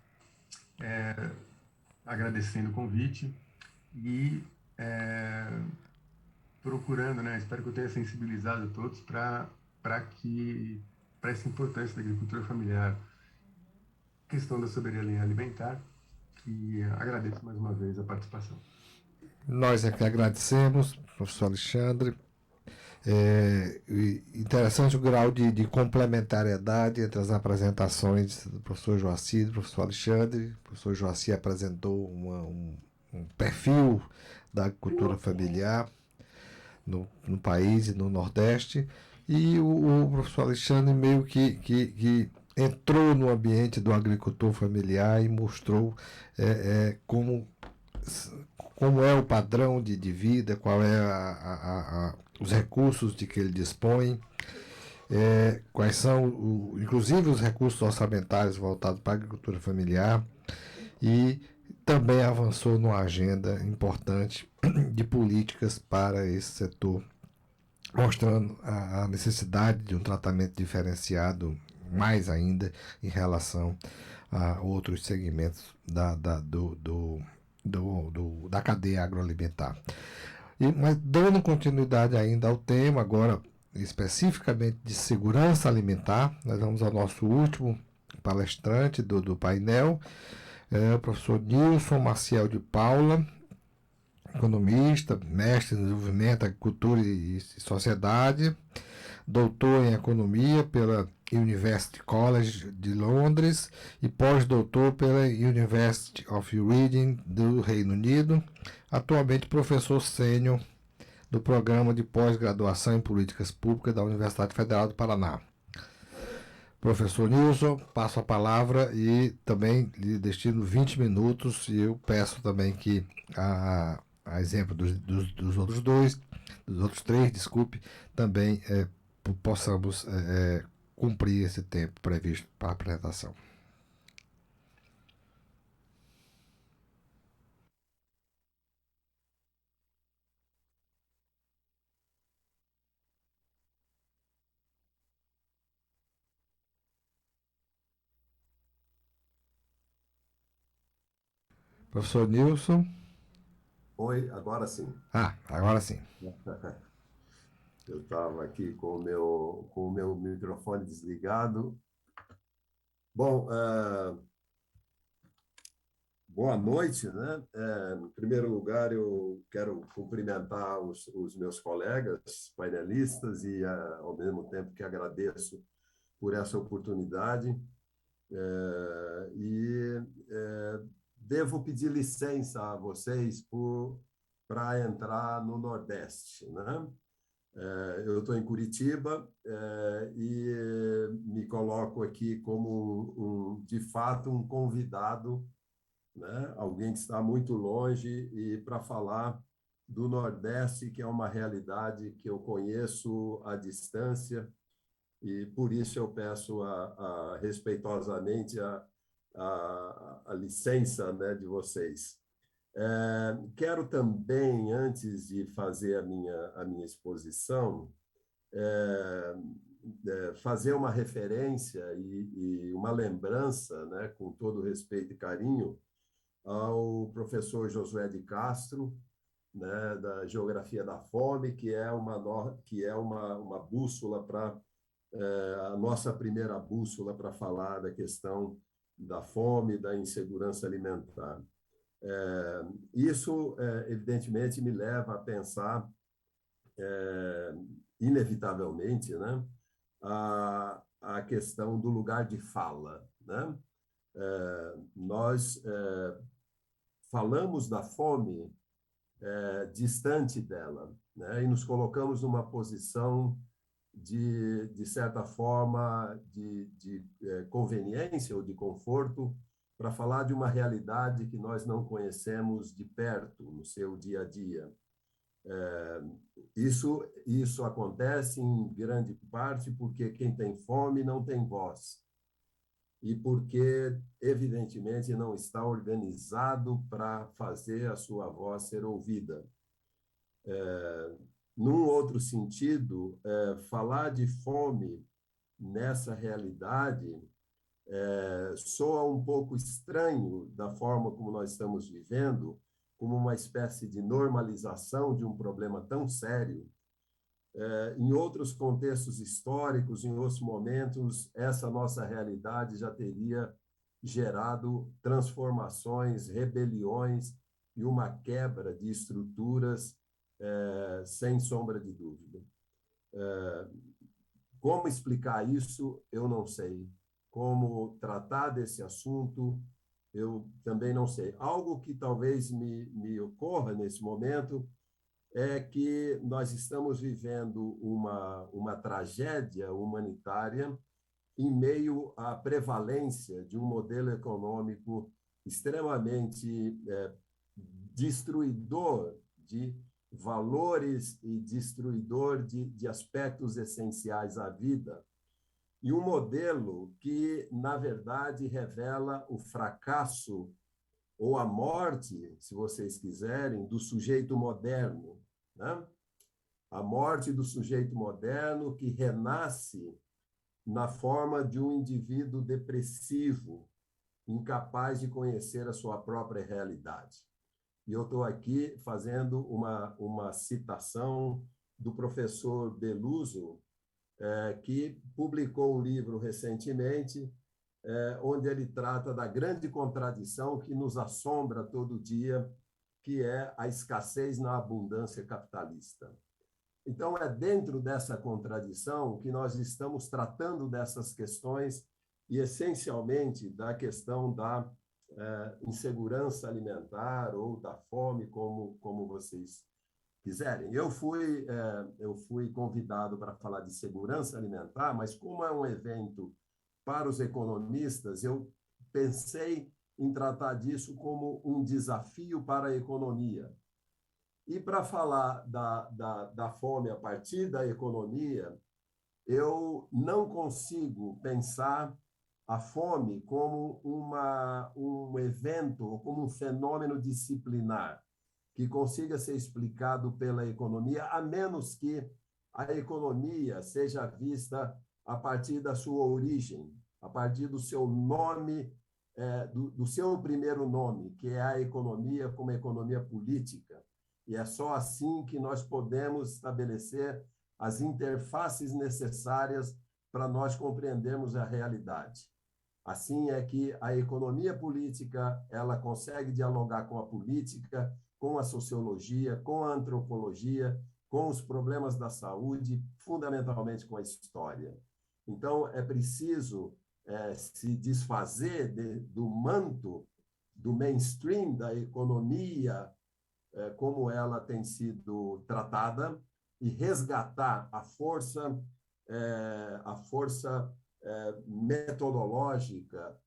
E: agradecendo o convite e procurando, né? Espero que eu tenha sensibilizado todos para essa importância da agricultura familiar, questão da soberania alimentar, e agradeço mais uma vez a participação.
A: Nós é que agradecemos, professor Alexandre. Interessante o grau de complementariedade entre as apresentações do professor Joacir e do professor Alexandre. O professor Joacir apresentou um perfil da agricultura familiar no país e no Nordeste, e o professor Alexandre meio que entrou no ambiente do agricultor familiar e mostrou como é o padrão de vida, qual é os recursos de que ele dispõe, quais são, inclusive, os recursos orçamentários voltados para a agricultura familiar, e também avançou numa agenda importante de políticas para esse setor, mostrando a necessidade de um tratamento diferenciado, mais ainda em relação a outros segmentos da cadeia agroalimentar. Mas dando continuidade ainda ao tema, agora especificamente de segurança alimentar, nós vamos ao nosso último palestrante do painel, o professor Nilson Maciel de Paula, economista, mestre em desenvolvimento, agricultura e sociedade, doutor em economia pela University College de Londres e pós-doutor pela University of Reading do Reino Unido, atualmente professor sênior do programa de pós-graduação em políticas públicas da Universidade Federal do Paraná. Professor Nilson, passo a palavra e também lhe destino 20 minutos, e eu peço também que, a exemplo dos outros três, desculpe, também possamos cumprir esse tempo previsto para a apresentação. Professor Nilson.
C: Oi, agora sim.
A: Agora sim.
C: Eu estava aqui com o meu microfone desligado. Bom, boa noite, né? Em primeiro lugar, eu quero cumprimentar os meus colegas painelistas e, ao mesmo tempo, que agradeço por essa oportunidade. Devo pedir licença a vocês para entrar no Nordeste, né? Eu estou em Curitiba e me coloco aqui como, de fato, um convidado, né? Alguém que está muito longe e para falar do Nordeste, que é uma realidade que eu conheço à distância, e por isso eu peço respeitosamente a licença, né, de vocês. Quero também, antes de fazer a minha exposição, é, fazer uma referência e uma lembrança, né, com todo respeito e carinho, ao professor Josué de Castro, né, da Geografia da Fome, que é uma bússola para a nossa primeira bússola para falar da questão da fome, da insegurança alimentar. Isso, evidentemente, me leva a pensar, inevitavelmente, né, a questão do lugar de fala, né? Nós falamos da fome distante dela, né? E nos colocamos numa posição de certa forma, de conveniência ou de conforto para falar de uma realidade que nós não conhecemos de perto, no seu dia a dia. Isso acontece em grande parte porque quem tem fome não tem voz e porque, evidentemente, não está organizado para fazer a sua voz ser ouvida. Num outro sentido, falar de fome nessa realidade soa um pouco estranho da forma como nós estamos vivendo, como uma espécie de normalização de um problema tão sério. Em outros contextos históricos, em outros momentos, essa nossa realidade já teria gerado transformações, rebeliões e uma quebra de estruturas, sem sombra de dúvida. Como explicar isso, eu não sei. Como tratar desse assunto, eu também não sei. Algo que talvez me ocorra nesse momento é que nós estamos vivendo uma tragédia humanitária em meio à prevalência de um modelo econômico extremamente destruidor de valores e destruidor de aspectos essenciais à vida. E um modelo que, na verdade, revela o fracasso ou a morte, se vocês quiserem, do sujeito moderno, né? A morte do sujeito moderno que renasce na forma de um indivíduo depressivo, incapaz de conhecer a sua própria realidade. E eu estou aqui fazendo uma citação do professor Beluso, que publicou um livro recentemente, onde ele trata da grande contradição que nos assombra todo dia, que é a escassez na abundância capitalista. Então, é dentro dessa contradição que nós estamos tratando dessas questões e, essencialmente, da questão da insegurança alimentar ou da fome, como vocês quiserem. Eu fui convidado para falar de segurança alimentar, mas como é um evento para os economistas, eu pensei em tratar disso como um desafio para a economia. E para falar da fome a partir da economia, eu não consigo pensar a fome como um evento, como um fenômeno disciplinar que consiga ser explicado pela economia, a menos que a economia seja vista a partir da sua origem, a partir do seu nome, do seu primeiro nome, que é a economia como economia política. E é só assim que nós podemos estabelecer as interfaces necessárias para nós compreendermos a realidade. Assim é que a economia política ela consegue dialogar com a política, com a sociologia, com a antropologia, com os problemas da saúde, fundamentalmente com a história. Então, é preciso se desfazer do manto, do mainstream da economia, como ela tem sido tratada, e resgatar a força metodológica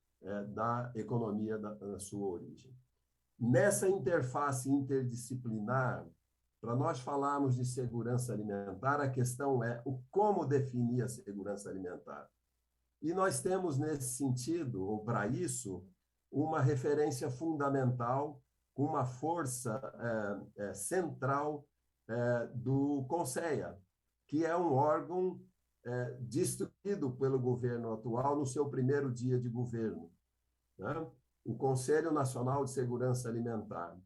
C: da economia na sua origem. Nessa interface interdisciplinar, para nós falarmos de segurança alimentar, a questão é o como definir a segurança alimentar. E nós temos, nesse sentido, ou para isso, uma referência fundamental, com uma força central do CONSEA, que é um órgão destruído pelo governo atual no seu primeiro dia de governo, né? O Conselho Nacional de Segurança Alimentar.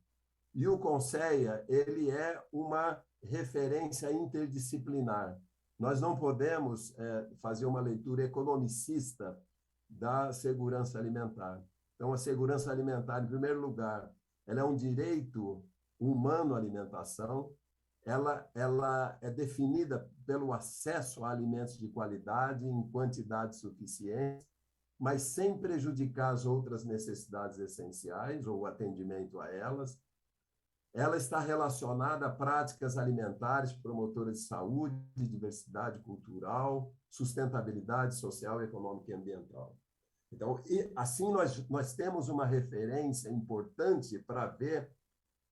C: E o CONSEA, ele é uma referência interdisciplinar. Nós não podemos fazer uma leitura economicista da segurança alimentar. Então, a segurança alimentar, em primeiro lugar, ela é um direito humano à alimentação, ela é definida pelo acesso a alimentos de qualidade em quantidade suficiente, mas sem prejudicar as outras necessidades essenciais ou o atendimento a elas. Ela está relacionada a práticas alimentares promotoras de saúde, diversidade cultural, sustentabilidade social, econômica e ambiental. Então, assim, nós temos uma referência importante para ver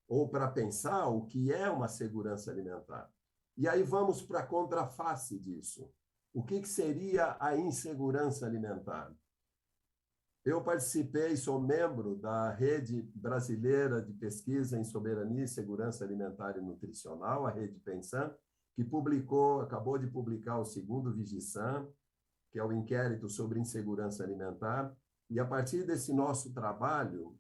C: ou para pensar o que é uma segurança alimentar. E aí vamos para a contraface disso. O que seria a insegurança alimentar? Eu participei, sou membro da Rede Brasileira de Pesquisa em Soberania e Segurança Alimentar e Nutricional, a Rede Pensan, que acabou de publicar o segundo Vigissan, que é o inquérito sobre insegurança alimentar. E a partir desse nosso trabalho,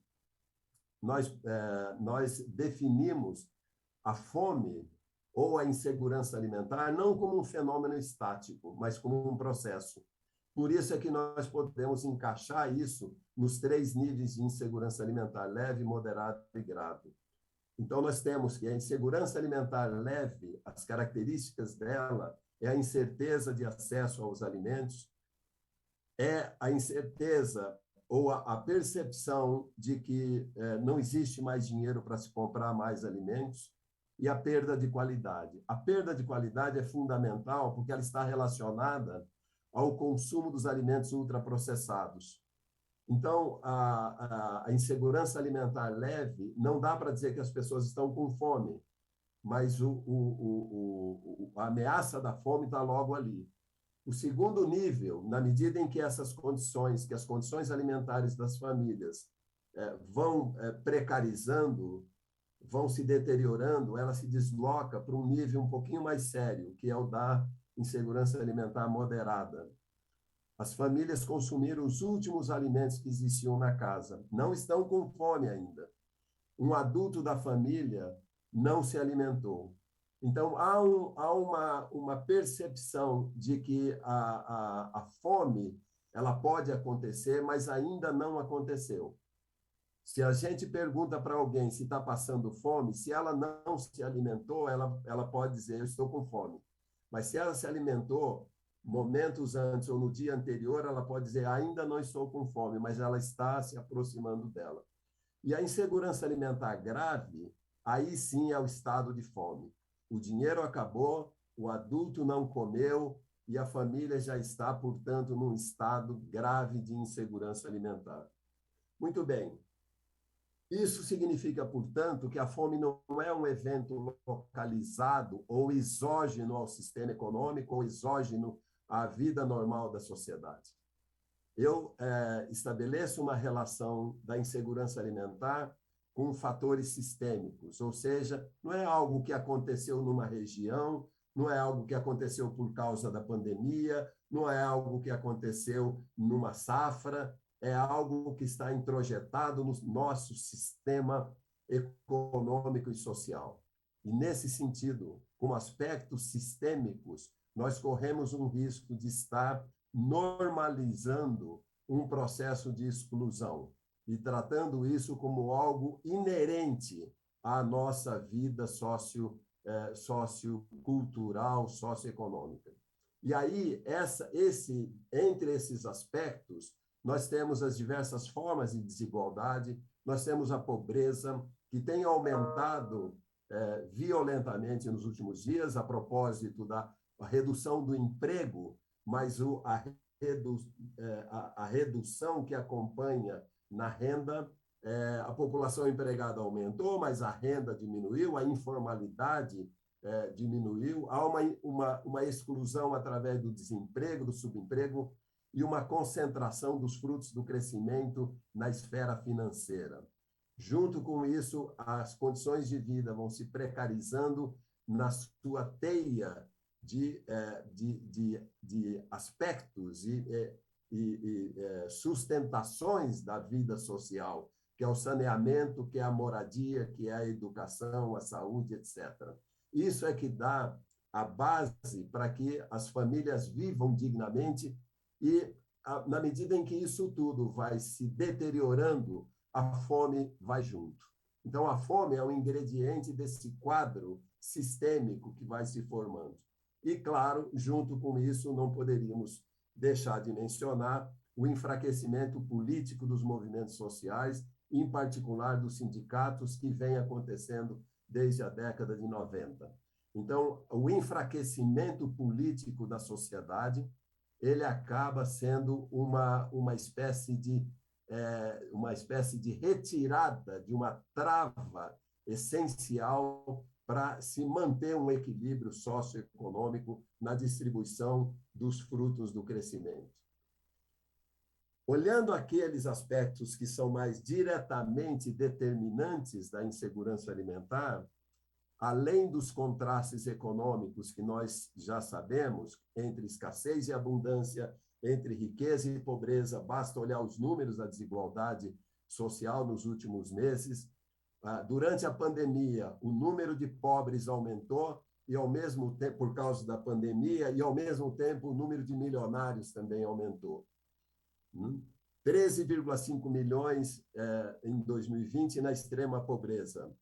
C: nós definimos a fome ou a insegurança alimentar não como um fenômeno estático, mas como um processo. Por isso é que nós podemos encaixar isso nos 3 níveis de insegurança alimentar: leve, moderado e grave. Então, nós temos que a insegurança alimentar leve, as características dela é a incerteza de acesso aos alimentos, é a incerteza ou a percepção de que não existe mais dinheiro para se comprar mais alimentos, e a perda de qualidade. A perda de qualidade é fundamental porque ela está relacionada ao consumo dos alimentos ultraprocessados. Então, a insegurança alimentar leve, não dá para dizer que as pessoas estão com fome, mas a ameaça da fome está logo ali. O segundo nível, na medida em que as condições alimentares das famílias vão precarizando, vão se deteriorando, ela se desloca para um nível um pouquinho mais sério, que é o da insegurança alimentar moderada. As famílias consumiram os últimos alimentos que existiam na casa, não estão com fome ainda. Um adulto da família não se alimentou. Então, há uma percepção de que a fome ela pode acontecer, mas ainda não aconteceu. Se a gente pergunta para alguém se está passando fome, se ela não se alimentou, ela pode dizer, eu estou com fome. Mas se ela se alimentou, momentos antes ou no dia anterior, ela pode dizer, ainda não estou com fome, mas ela está se aproximando dela. E a insegurança alimentar grave, aí sim é o estado de fome. O dinheiro acabou, o adulto não comeu e a família já está, portanto, num estado grave de insegurança alimentar. Muito bem. Isso significa, portanto, que a fome não é um evento localizado ou exógeno ao sistema econômico ou exógeno à vida normal da sociedade. Eu estabeleço uma relação da insegurança alimentar com fatores sistêmicos, ou seja, não é algo que aconteceu numa região, não é algo que aconteceu por causa da pandemia, não é algo que aconteceu numa safra, é algo que está introjetado no nosso sistema econômico e social. E, nesse sentido, com aspectos sistêmicos, nós corremos um risco de estar normalizando um processo de exclusão e tratando isso como algo inerente à nossa vida sociocultural, socioeconômica. E aí, entre esses aspectos, nós temos as diversas formas de desigualdade, nós temos a pobreza, que tem aumentado violentamente nos últimos dias, a propósito da redução do emprego, mas a redução que acompanha na renda, a população empregada aumentou, mas a renda diminuiu, a informalidade diminuiu, há uma exclusão através do desemprego, do subemprego, e uma concentração dos frutos do crescimento na esfera financeira. Junto com isso, as condições de vida vão se precarizando na sua teia de aspectos e sustentações da vida social, que é o saneamento, que é a moradia, que é a educação, a saúde, etc. Isso é que dá a base para que as famílias vivam dignamente e, na medida em que isso tudo vai se deteriorando, a fome vai junto. Então, a fome é um ingrediente desse quadro sistêmico que vai se formando. E, claro, junto com isso, não poderíamos deixar de mencionar o enfraquecimento político dos movimentos sociais, em particular dos sindicatos, que vem acontecendo desde a década de 90. Então, o enfraquecimento político da sociedade, ele acaba sendo uma espécie de retirada de uma trava essencial para se manter um equilíbrio socioeconômico na distribuição dos frutos do crescimento. Olhando aqueles aspectos que são mais diretamente determinantes da insegurança alimentar, além dos contrastes econômicos que nós já sabemos, entre escassez e abundância, entre riqueza e pobreza, basta olhar os números da desigualdade social nos últimos meses. Durante a pandemia, o número de pobres aumentou e, ao mesmo tempo, por causa da pandemia, e, ao mesmo tempo, o número de milionários também aumentou. 13,5 milhões em 2020 na extrema pobreza.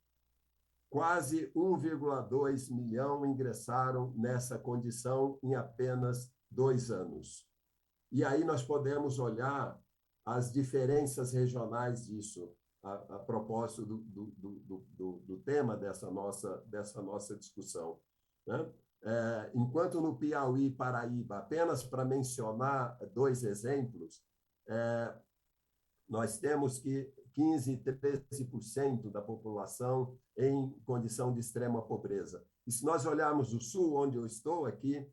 C: Quase 1,2 milhão ingressaram nessa condição em apenas 2 anos. E aí nós podemos olhar as diferenças regionais disso, a propósito do tema dessa nossa discussão, né? Enquanto no Piauí e Paraíba, apenas para mencionar 2 exemplos, nós temos que 15% e 13% da população em condição de extrema pobreza. E se nós olharmos o sul, onde eu estou aqui,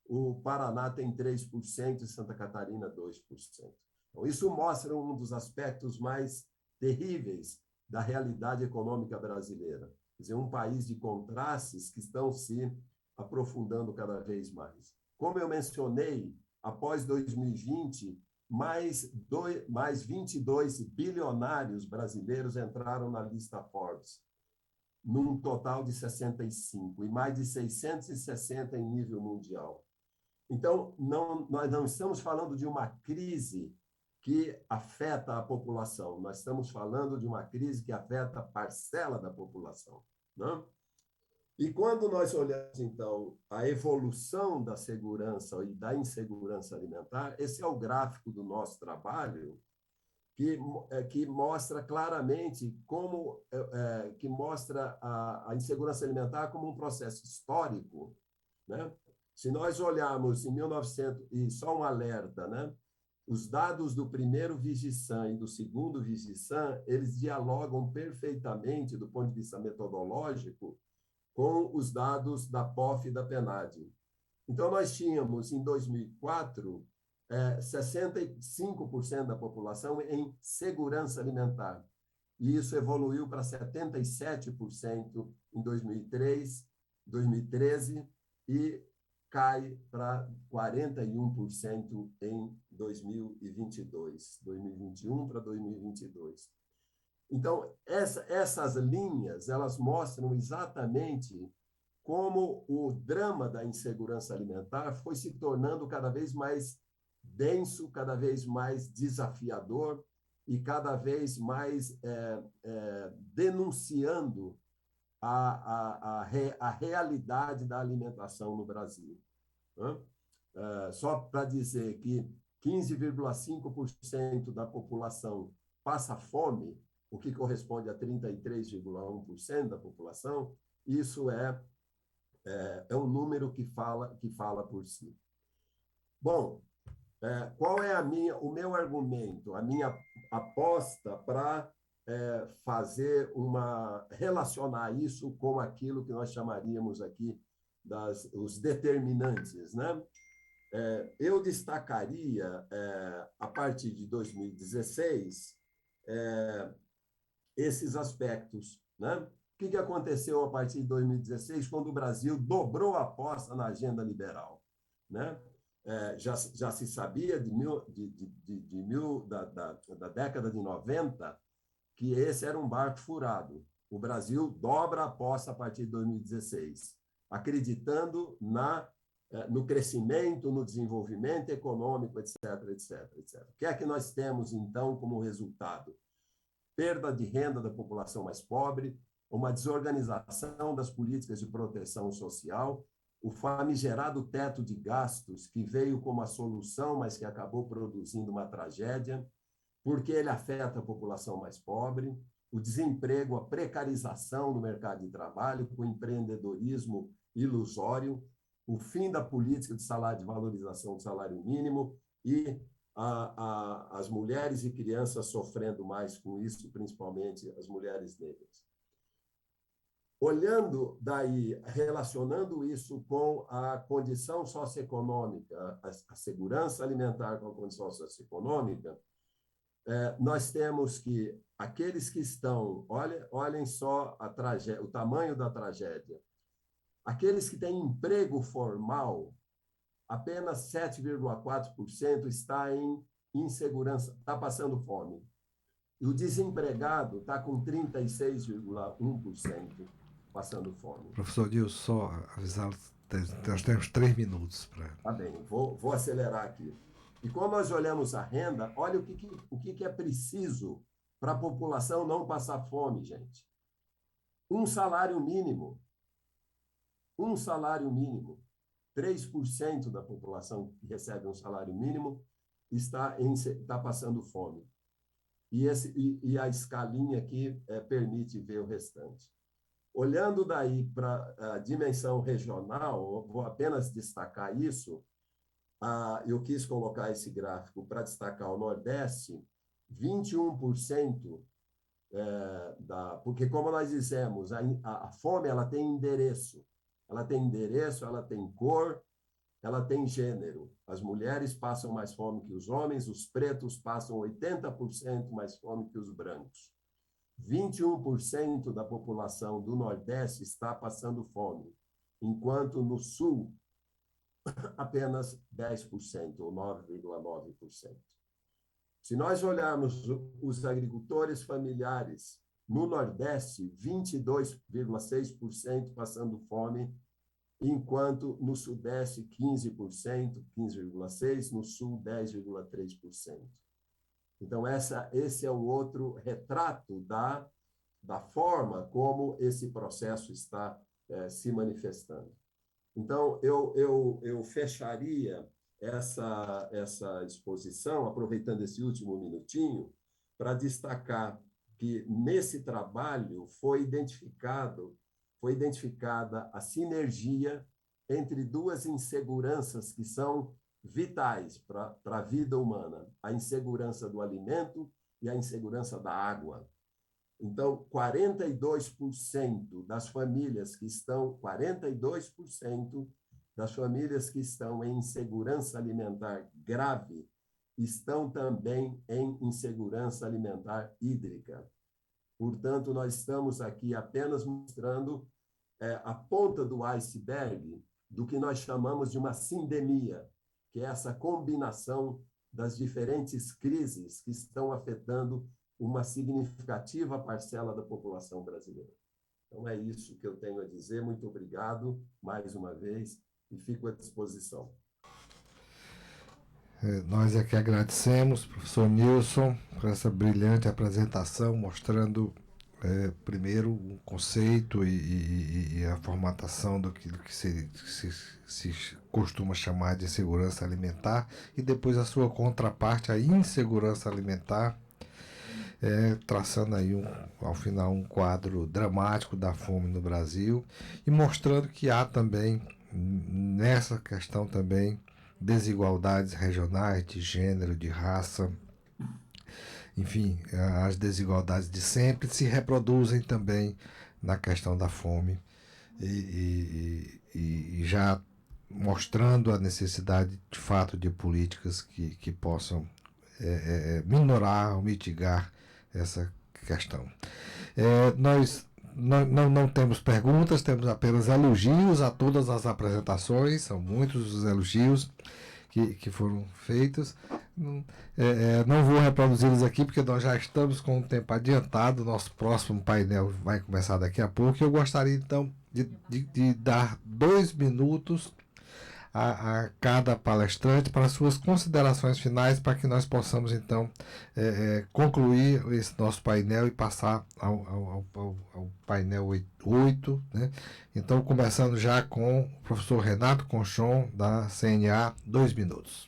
C: o Paraná tem 3% e Santa Catarina 2%. Então, isso mostra um dos aspectos mais terríveis da realidade econômica brasileira. Quer dizer, um país de contrastes que estão se aprofundando cada vez mais. Como eu mencionei, após 2020, mais 22 bilionários brasileiros entraram na lista Forbes, num total de 65, e mais de 660 em nível mundial. Então, nós não estamos falando de uma crise que afeta a população, nós estamos falando de uma crise que afeta parcela da população, né? E quando nós olhamos, então, a evolução da segurança e da insegurança alimentar, esse é o gráfico do nosso trabalho, que mostra claramente que mostra a insegurança alimentar como um processo histórico, né? Se nós olharmos em 1900, e só um alerta, né? Os dados do primeiro Vigissan e do segundo Vigissan, eles dialogam perfeitamente, do ponto de vista metodológico, com os dados da POF e da PNAD. Então, nós tínhamos, em 2004, 65% da população em segurança alimentar. E isso evoluiu para 77% em 2013, e cai para 41% em 2022, 2021 para 2022. Então, essas linhas, elas mostram exatamente como o drama da insegurança alimentar foi se tornando cada vez mais denso, cada vez mais desafiador e cada vez mais denunciando a realidade da alimentação no Brasil. Só para dizer que 15,5% da população passa fome, o que corresponde a 33,1% da população, isso é um número que fala por si. Bom, qual é o meu argumento, a minha aposta para relacionar isso com aquilo que nós chamaríamos aqui os determinantes, né? Eu destacaria, a partir de 2016, esses aspectos, né? O que aconteceu a partir de 2016, quando o Brasil dobrou a aposta na agenda liberal, né? Já se sabia da década de 90 que esse era um barco furado. O Brasil dobra a aposta a partir de 2016, acreditando no crescimento, no desenvolvimento econômico, etc, etc, etc. O que é que nós temos, então, como resultado? Perda de renda da população mais pobre, uma desorganização das políticas de proteção social, o famigerado teto de gastos, que veio como a solução, mas que acabou produzindo uma tragédia, porque ele afeta a população mais pobre, o desemprego, a precarização no mercado de trabalho, o empreendedorismo ilusório, o fim da política de valorização do salário mínimo e as mulheres e crianças sofrendo mais com isso, principalmente as mulheres negras. Olhando daí, relacionando isso com a condição socioeconômica, a segurança alimentar com a condição socioeconômica, nós temos que aqueles que estão, olhem só o tamanho da tragédia, aqueles que têm emprego formal, apenas 7,4% está em insegurança, está passando fome. E o desempregado está com 36,1% passando fome.
A: Professor Nilson, só avisá-lo, nós temos 3 minutos para...
C: Tá bem, vou acelerar aqui. E quando nós olhamos a renda, olha o que é preciso para a população não passar fome, gente. Um salário mínimo. 3% da população que recebe um salário mínimo está passando fome. E a escalinha aqui permite ver o restante. Olhando daí para a dimensão regional, vou apenas destacar isso. Eu quis colocar esse gráfico para destacar o Nordeste, 21%, porque, como nós dissemos, a fome ela tem endereço. Ela tem endereço, ela tem cor, ela tem gênero. As mulheres passam mais fome que os homens, os pretos passam 80% mais fome que os brancos. 21% da população do Nordeste está passando fome, enquanto no Sul, apenas 10%, ou 9,9%. Se nós olharmos os agricultores familiares, no Nordeste, 22,6% passando fome, enquanto no Sudeste, 15%, 15,6%, no Sul, 10,3%. Então, esse é um outro retrato da forma como esse processo está se manifestando. Então, eu fecharia essa exposição, aproveitando esse último minutinho, para destacar que, nesse trabalho, foi identificada a sinergia entre duas inseguranças que são vitais para a vida humana, a insegurança do alimento e a insegurança da água. Então, 42% das famílias que estão em insegurança alimentar grave estão também em insegurança alimentar hídrica. Portanto, nós estamos aqui apenas mostrando a ponta do iceberg do que nós chamamos de uma sindemia, que é essa combinação das diferentes crises que estão afetando uma significativa parcela da população brasileira. Então, é isso que eu tenho a dizer. Muito obrigado, mais uma vez, e fico à disposição.
A: Nós é que agradecemos, professor Nilson, por essa brilhante apresentação, mostrando primeiro o conceito e a formatação do que se costuma chamar de segurança alimentar, e depois a sua contraparte, a insegurança alimentar, traçando aí, ao final, um quadro dramático da fome no Brasil e mostrando que há também, nessa questão também, desigualdades regionais, de gênero, de raça, enfim, as desigualdades de sempre se reproduzem também na questão da fome e já mostrando a necessidade de fato de políticas que possam minorar ou mitigar essa questão. Nós não temos perguntas, temos apenas elogios a todas as apresentações, são muitos os elogios que foram feitos. Não vou reproduzi-los aqui porque nós já estamos com o tempo adiantado. Nosso próximo painel vai começar daqui a pouco. Eu gostaria então de dar 2 minutos a cada palestrante para suas considerações finais, para que nós possamos então concluir esse nosso painel e passar ao painel 8, né? Então, começando já com o professor Renato Conchon, da CNA, 2 minutos.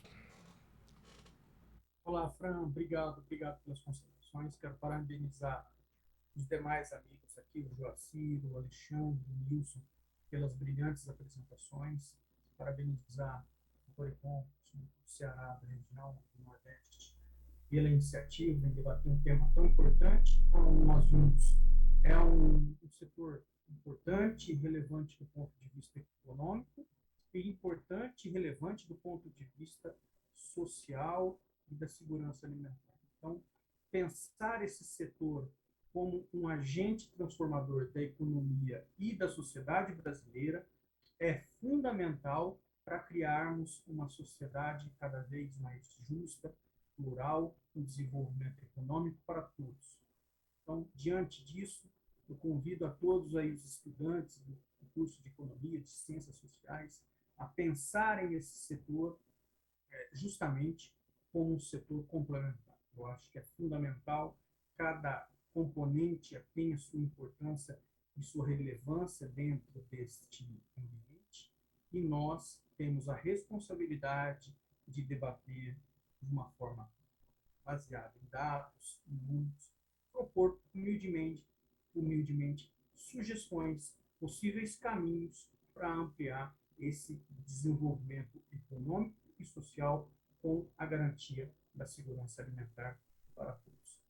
B: Olá, Fran, obrigado pelas considerações. Quero parabenizar os demais amigos aqui, o Joacir, o Alexandre, o Nilson, pelas brilhantes apresentações. Parabenizar o Corecon, do Ceará, da região do Nordeste, pela iniciativa em debater um tema tão importante. Como nós vimos, é um setor importante e relevante do ponto de vista econômico e importante e relevante do ponto de vista social e da segurança alimentar. Então, pensar esse setor como um agente transformador da economia e da sociedade brasileira é fundamental para criarmos uma sociedade cada vez mais justa, plural, com desenvolvimento econômico para todos. Então, diante disso, eu convido a todos aí os estudantes do curso de Economia, de Ciências Sociais, a pensarem esse setor justamente como um setor complementar. Eu acho que é fundamental, cada componente tem a sua importância e sua relevância dentro deste ambiente, e nós temos a responsabilidade de debater de uma forma baseada em dados, em números, propor humildemente sugestões, possíveis caminhos para ampliar esse desenvolvimento econômico e social com a garantia da segurança alimentar para todos.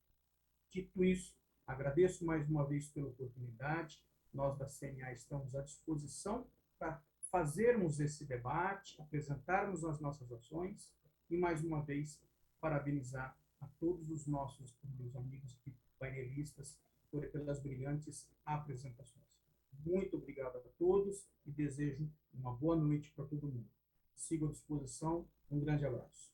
B: Dito isso, agradeço mais uma vez pela oportunidade. Nós da CNA estamos à disposição para fazermos esse debate, apresentarmos as nossas ações e, mais uma vez, parabenizar a todos os nossos meus amigos e painelistas pelas brilhantes apresentações. Muito obrigado a todos e desejo uma boa noite para todo mundo. Sigo à disposição. Um grande abraço.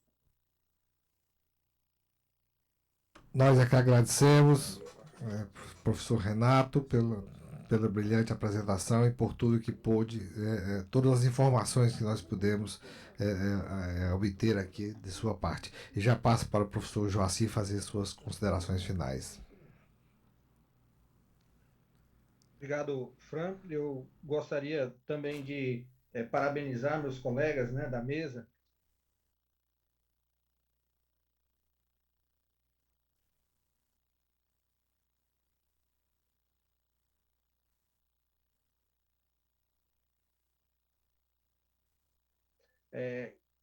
A: Nós é que agradecemos, professor Renato, pela brilhante apresentação e por tudo que pôde, todas as informações que nós pudemos obter aqui de sua parte. E já passo para o professor Joacir fazer suas considerações finais.
D: Obrigado, Frank. Eu gostaria também de parabenizar meus colegas, né, da mesa.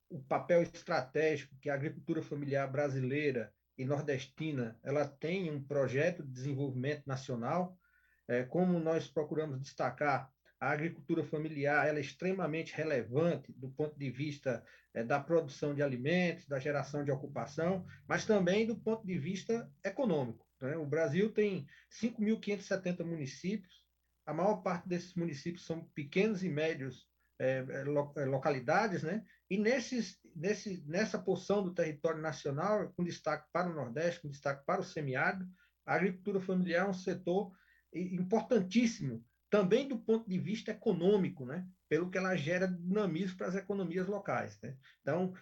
D: O papel estratégico que a agricultura familiar brasileira e nordestina ela tem um projeto de desenvolvimento nacional. Como nós procuramos destacar, a agricultura familiar ela é extremamente relevante do ponto de vista da produção de alimentos, da geração de ocupação, mas também do ponto de vista econômico, né? O Brasil tem 5.570 municípios, a maior parte desses municípios são pequenos e médios localidades, né? E nessa porção do território nacional, com destaque para o Nordeste, com destaque para o semiárido, a agricultura familiar é um setor importantíssimo, também do ponto de vista econômico, né? Pelo que ela gera dinamismo para as economias locais, né? Então,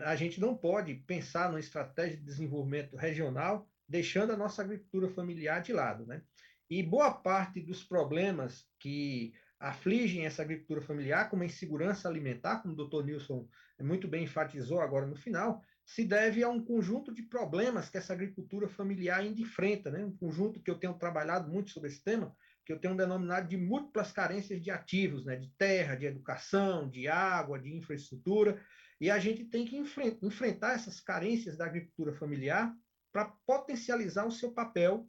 D: a gente não pode pensar numa estratégia de desenvolvimento regional deixando a nossa agricultura familiar de lado, né? E boa parte dos problemas que afligem essa agricultura familiar, como a insegurança alimentar, como o doutor Nilson muito bem enfatizou agora no final, se deve a um conjunto de problemas que essa agricultura familiar ainda enfrenta, né? Um conjunto que eu tenho trabalhado muito sobre esse tema, que eu tenho denominado de múltiplas carências de ativos, né? De terra, de educação, de água, de infraestrutura, e a gente tem que enfrentar essas carências da agricultura familiar para potencializar o seu papel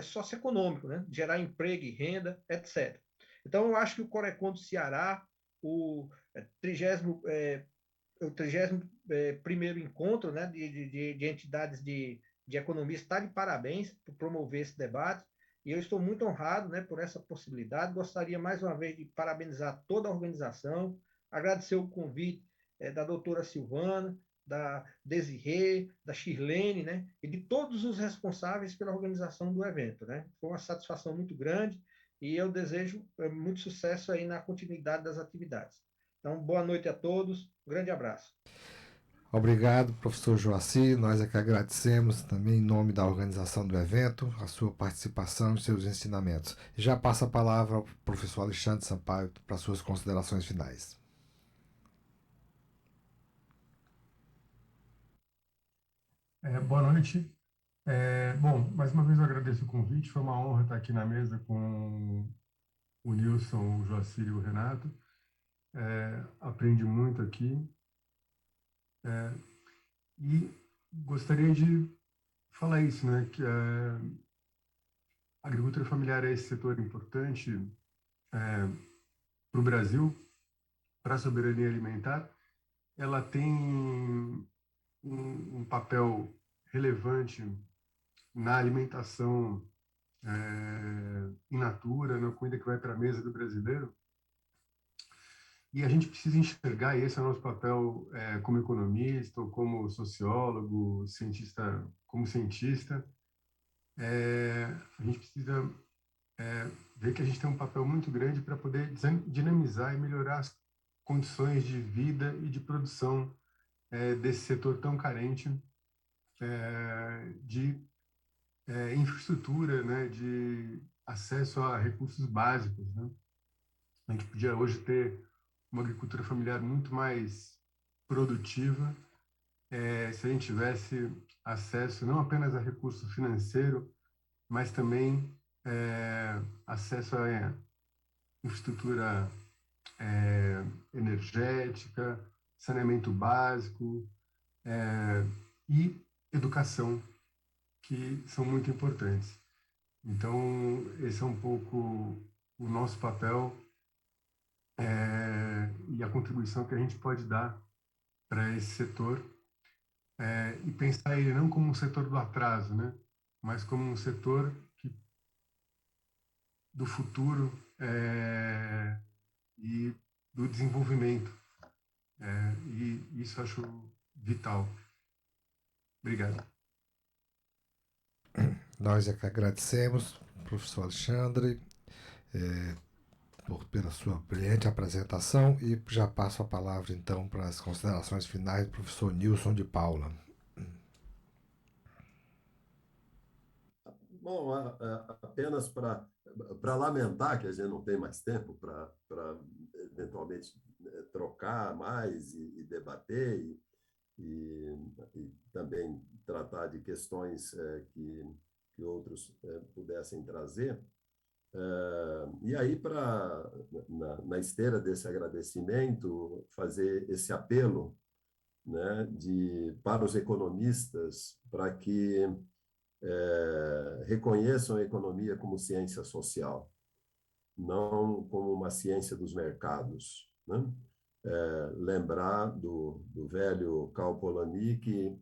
D: socioeconômico, né? Gerar emprego e renda, etc. Então, eu acho que o Corecon do Ceará, o 30º o 31º encontro, né, de entidades de economia está de parabéns por promover esse debate, e eu estou muito honrado, né, por essa possibilidade. Gostaria mais uma vez de parabenizar toda a organização, agradecer o convite da doutora Silvana, da Desirê, da Shirlene, né, e de todos os responsáveis pela organização do evento, né. Foi uma satisfação muito grande e eu desejo muito sucesso aí na continuidade das atividades. Então, boa noite a todos, um grande abraço.
A: Obrigado, professor Joaci. Nós é que agradecemos também, em nome da organização do evento, a sua participação e seus ensinamentos. Já passo a palavra ao professor Alexandre Sampaio para suas considerações finais.
E: Boa noite. Bom, mais uma vez eu agradeço o convite. Foi uma honra estar aqui na mesa com o Nilson, o Joacir e o Renato. Aprendi muito aqui. E gostaria de falar isso, né? Que a agricultura familiar é esse setor importante para o Brasil, para a soberania alimentar. Ela tem um papel relevante na alimentação in natura, na comida que vai para a mesa do brasileiro. E a gente precisa enxergar, e esse é o nosso papel como economista, ou como sociólogo, cientista, como cientista, a gente precisa ver que a gente tem um papel muito grande para poder dinamizar e melhorar as condições de vida e de produção desse setor tão carente de infraestrutura, né, de acesso a recursos básicos, né? A gente podia hoje ter uma agricultura familiar muito mais produtiva se a gente tivesse acesso não apenas a recurso financeiro, mas também acesso a infraestrutura energética, saneamento básico e educação, que são muito importantes. Então, esse é um pouco o nosso papel e a contribuição que a gente pode dar para esse setor e pensar ele não como um setor do atraso, né, mas como um setor do futuro e do desenvolvimento. E isso eu acho vital. Obrigado.
A: Nós é que agradecemos, professor Alexandre, pela sua brilhante apresentação, e já passo a palavra então para as considerações finais do professor Nilson de Paula.
C: Bom, apenas para lamentar que a gente não tem mais tempo para eventualmente trocar mais e debater e também tratar de questões que outros pudessem trazer. E aí, na esteira desse agradecimento, fazer esse apelo, né, para os economistas, para que reconheçam a economia como ciência social, não como uma ciência dos mercados, né? Lembrar do velho Karl Polanyi, que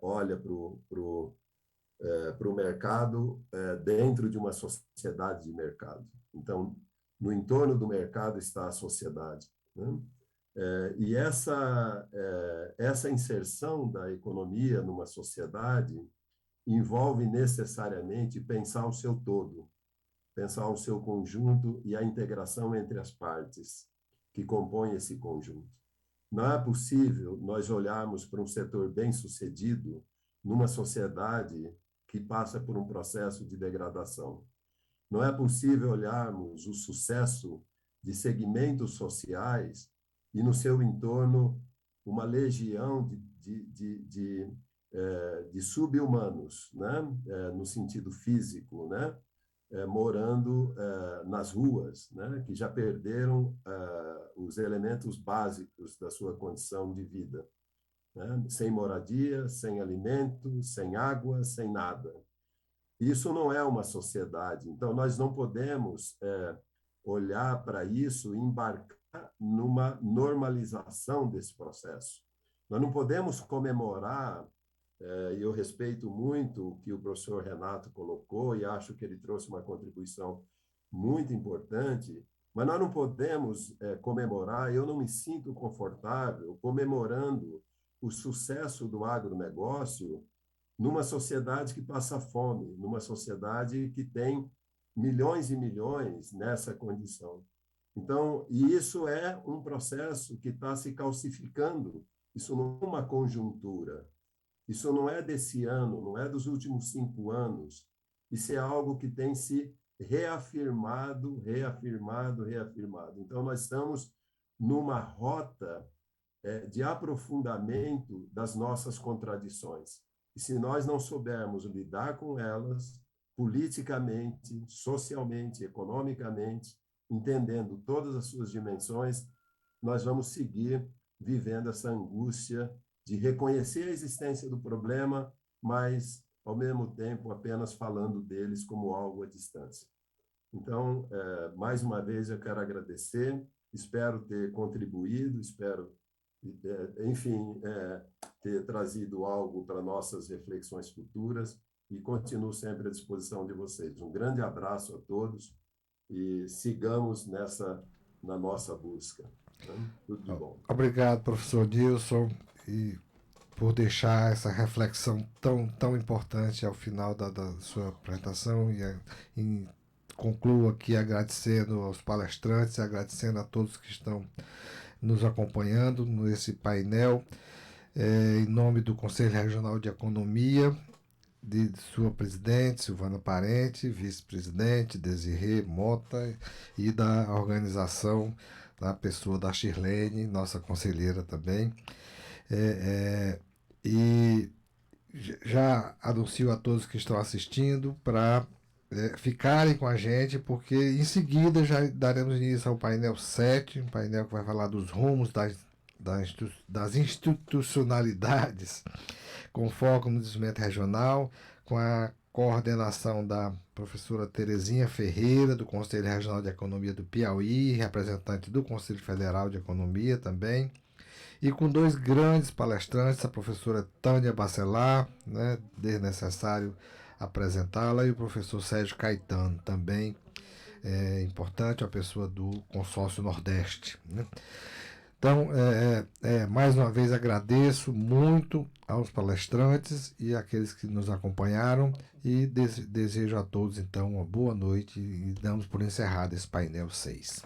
C: olha para o mercado dentro de uma sociedade de mercado. Então, no entorno do mercado está a sociedade, né? E essa inserção da economia numa sociedade envolve necessariamente pensar o seu todo, pensar o seu conjunto e a integração entre as partes que compõem esse conjunto. Não é possível nós olharmos para um setor bem-sucedido numa sociedade que passa por um processo de degradação. Não é possível olharmos o sucesso de segmentos sociais e, no seu entorno, uma legião de sub-humanos, né? No sentido físico, né? Morando nas ruas, né? Que já perderam os elementos básicos da sua condição de vida, né? Sem moradia, sem alimento, sem água, sem nada. Isso não é uma sociedade. Então, nós não podemos olhar para isso e embarcar numa normalização desse processo. Nós não podemos comemorar, e eu respeito muito o que o professor Renato colocou, e acho que ele trouxe uma contribuição muito importante, mas nós não podemos comemorar, eu não me sinto confortável comemorando o sucesso do agronegócio numa sociedade que passa fome, numa sociedade que tem milhões e milhões nessa condição. Então, e isso é um processo que está se calcificando, isso não é uma conjuntura, isso não é desse ano, não é dos últimos 5 anos, isso é algo que tem se reafirmado. Então, nós estamos numa rota de aprofundamento das nossas contradições. E se nós não soubermos lidar com elas, politicamente, socialmente, economicamente, entendendo todas as suas dimensões, nós vamos seguir vivendo essa angústia de reconhecer a existência do problema, mas, ao mesmo tempo, apenas falando deles como algo à distância. Então, mais uma vez, eu quero agradecer, espero ter contribuído, espero, enfim, ter trazido algo para nossas reflexões futuras e continuo sempre à disposição de vocês. Um grande abraço a todos e sigamos na nossa busca. Né? Tudo de bom.
A: Obrigado, professor Nilson, e por deixar essa reflexão tão importante ao final da sua apresentação e concluo aqui agradecendo aos palestrantes, agradecendo a todos que estão nos acompanhando nesse painel, em nome do Conselho Regional de Economia, de sua presidente, Silvana Parente, vice-presidente, Desirê Mota, e da organização, da pessoa da Shirlene, nossa conselheira também. E já anuncio a todos que estão assistindo para ficarem com a gente, porque em seguida já daremos início ao painel 7, um painel que vai falar dos rumos das institucionalidades, com foco no desenvolvimento regional, com a coordenação da professora Terezinha Ferreira, do Conselho Regional de Economia do Piauí, representante do Conselho Federal de Economia também, e com 2 grandes palestrantes, a professora Tânia Bacelar, né, desnecessário apresentá-la, e o professor Sérgio Caetano, também importante, a pessoa do Consórcio Nordeste, né? Então, mais uma vez agradeço muito aos palestrantes e àqueles que nos acompanharam e desejo a todos, então, uma boa noite e damos por encerrado esse painel 6.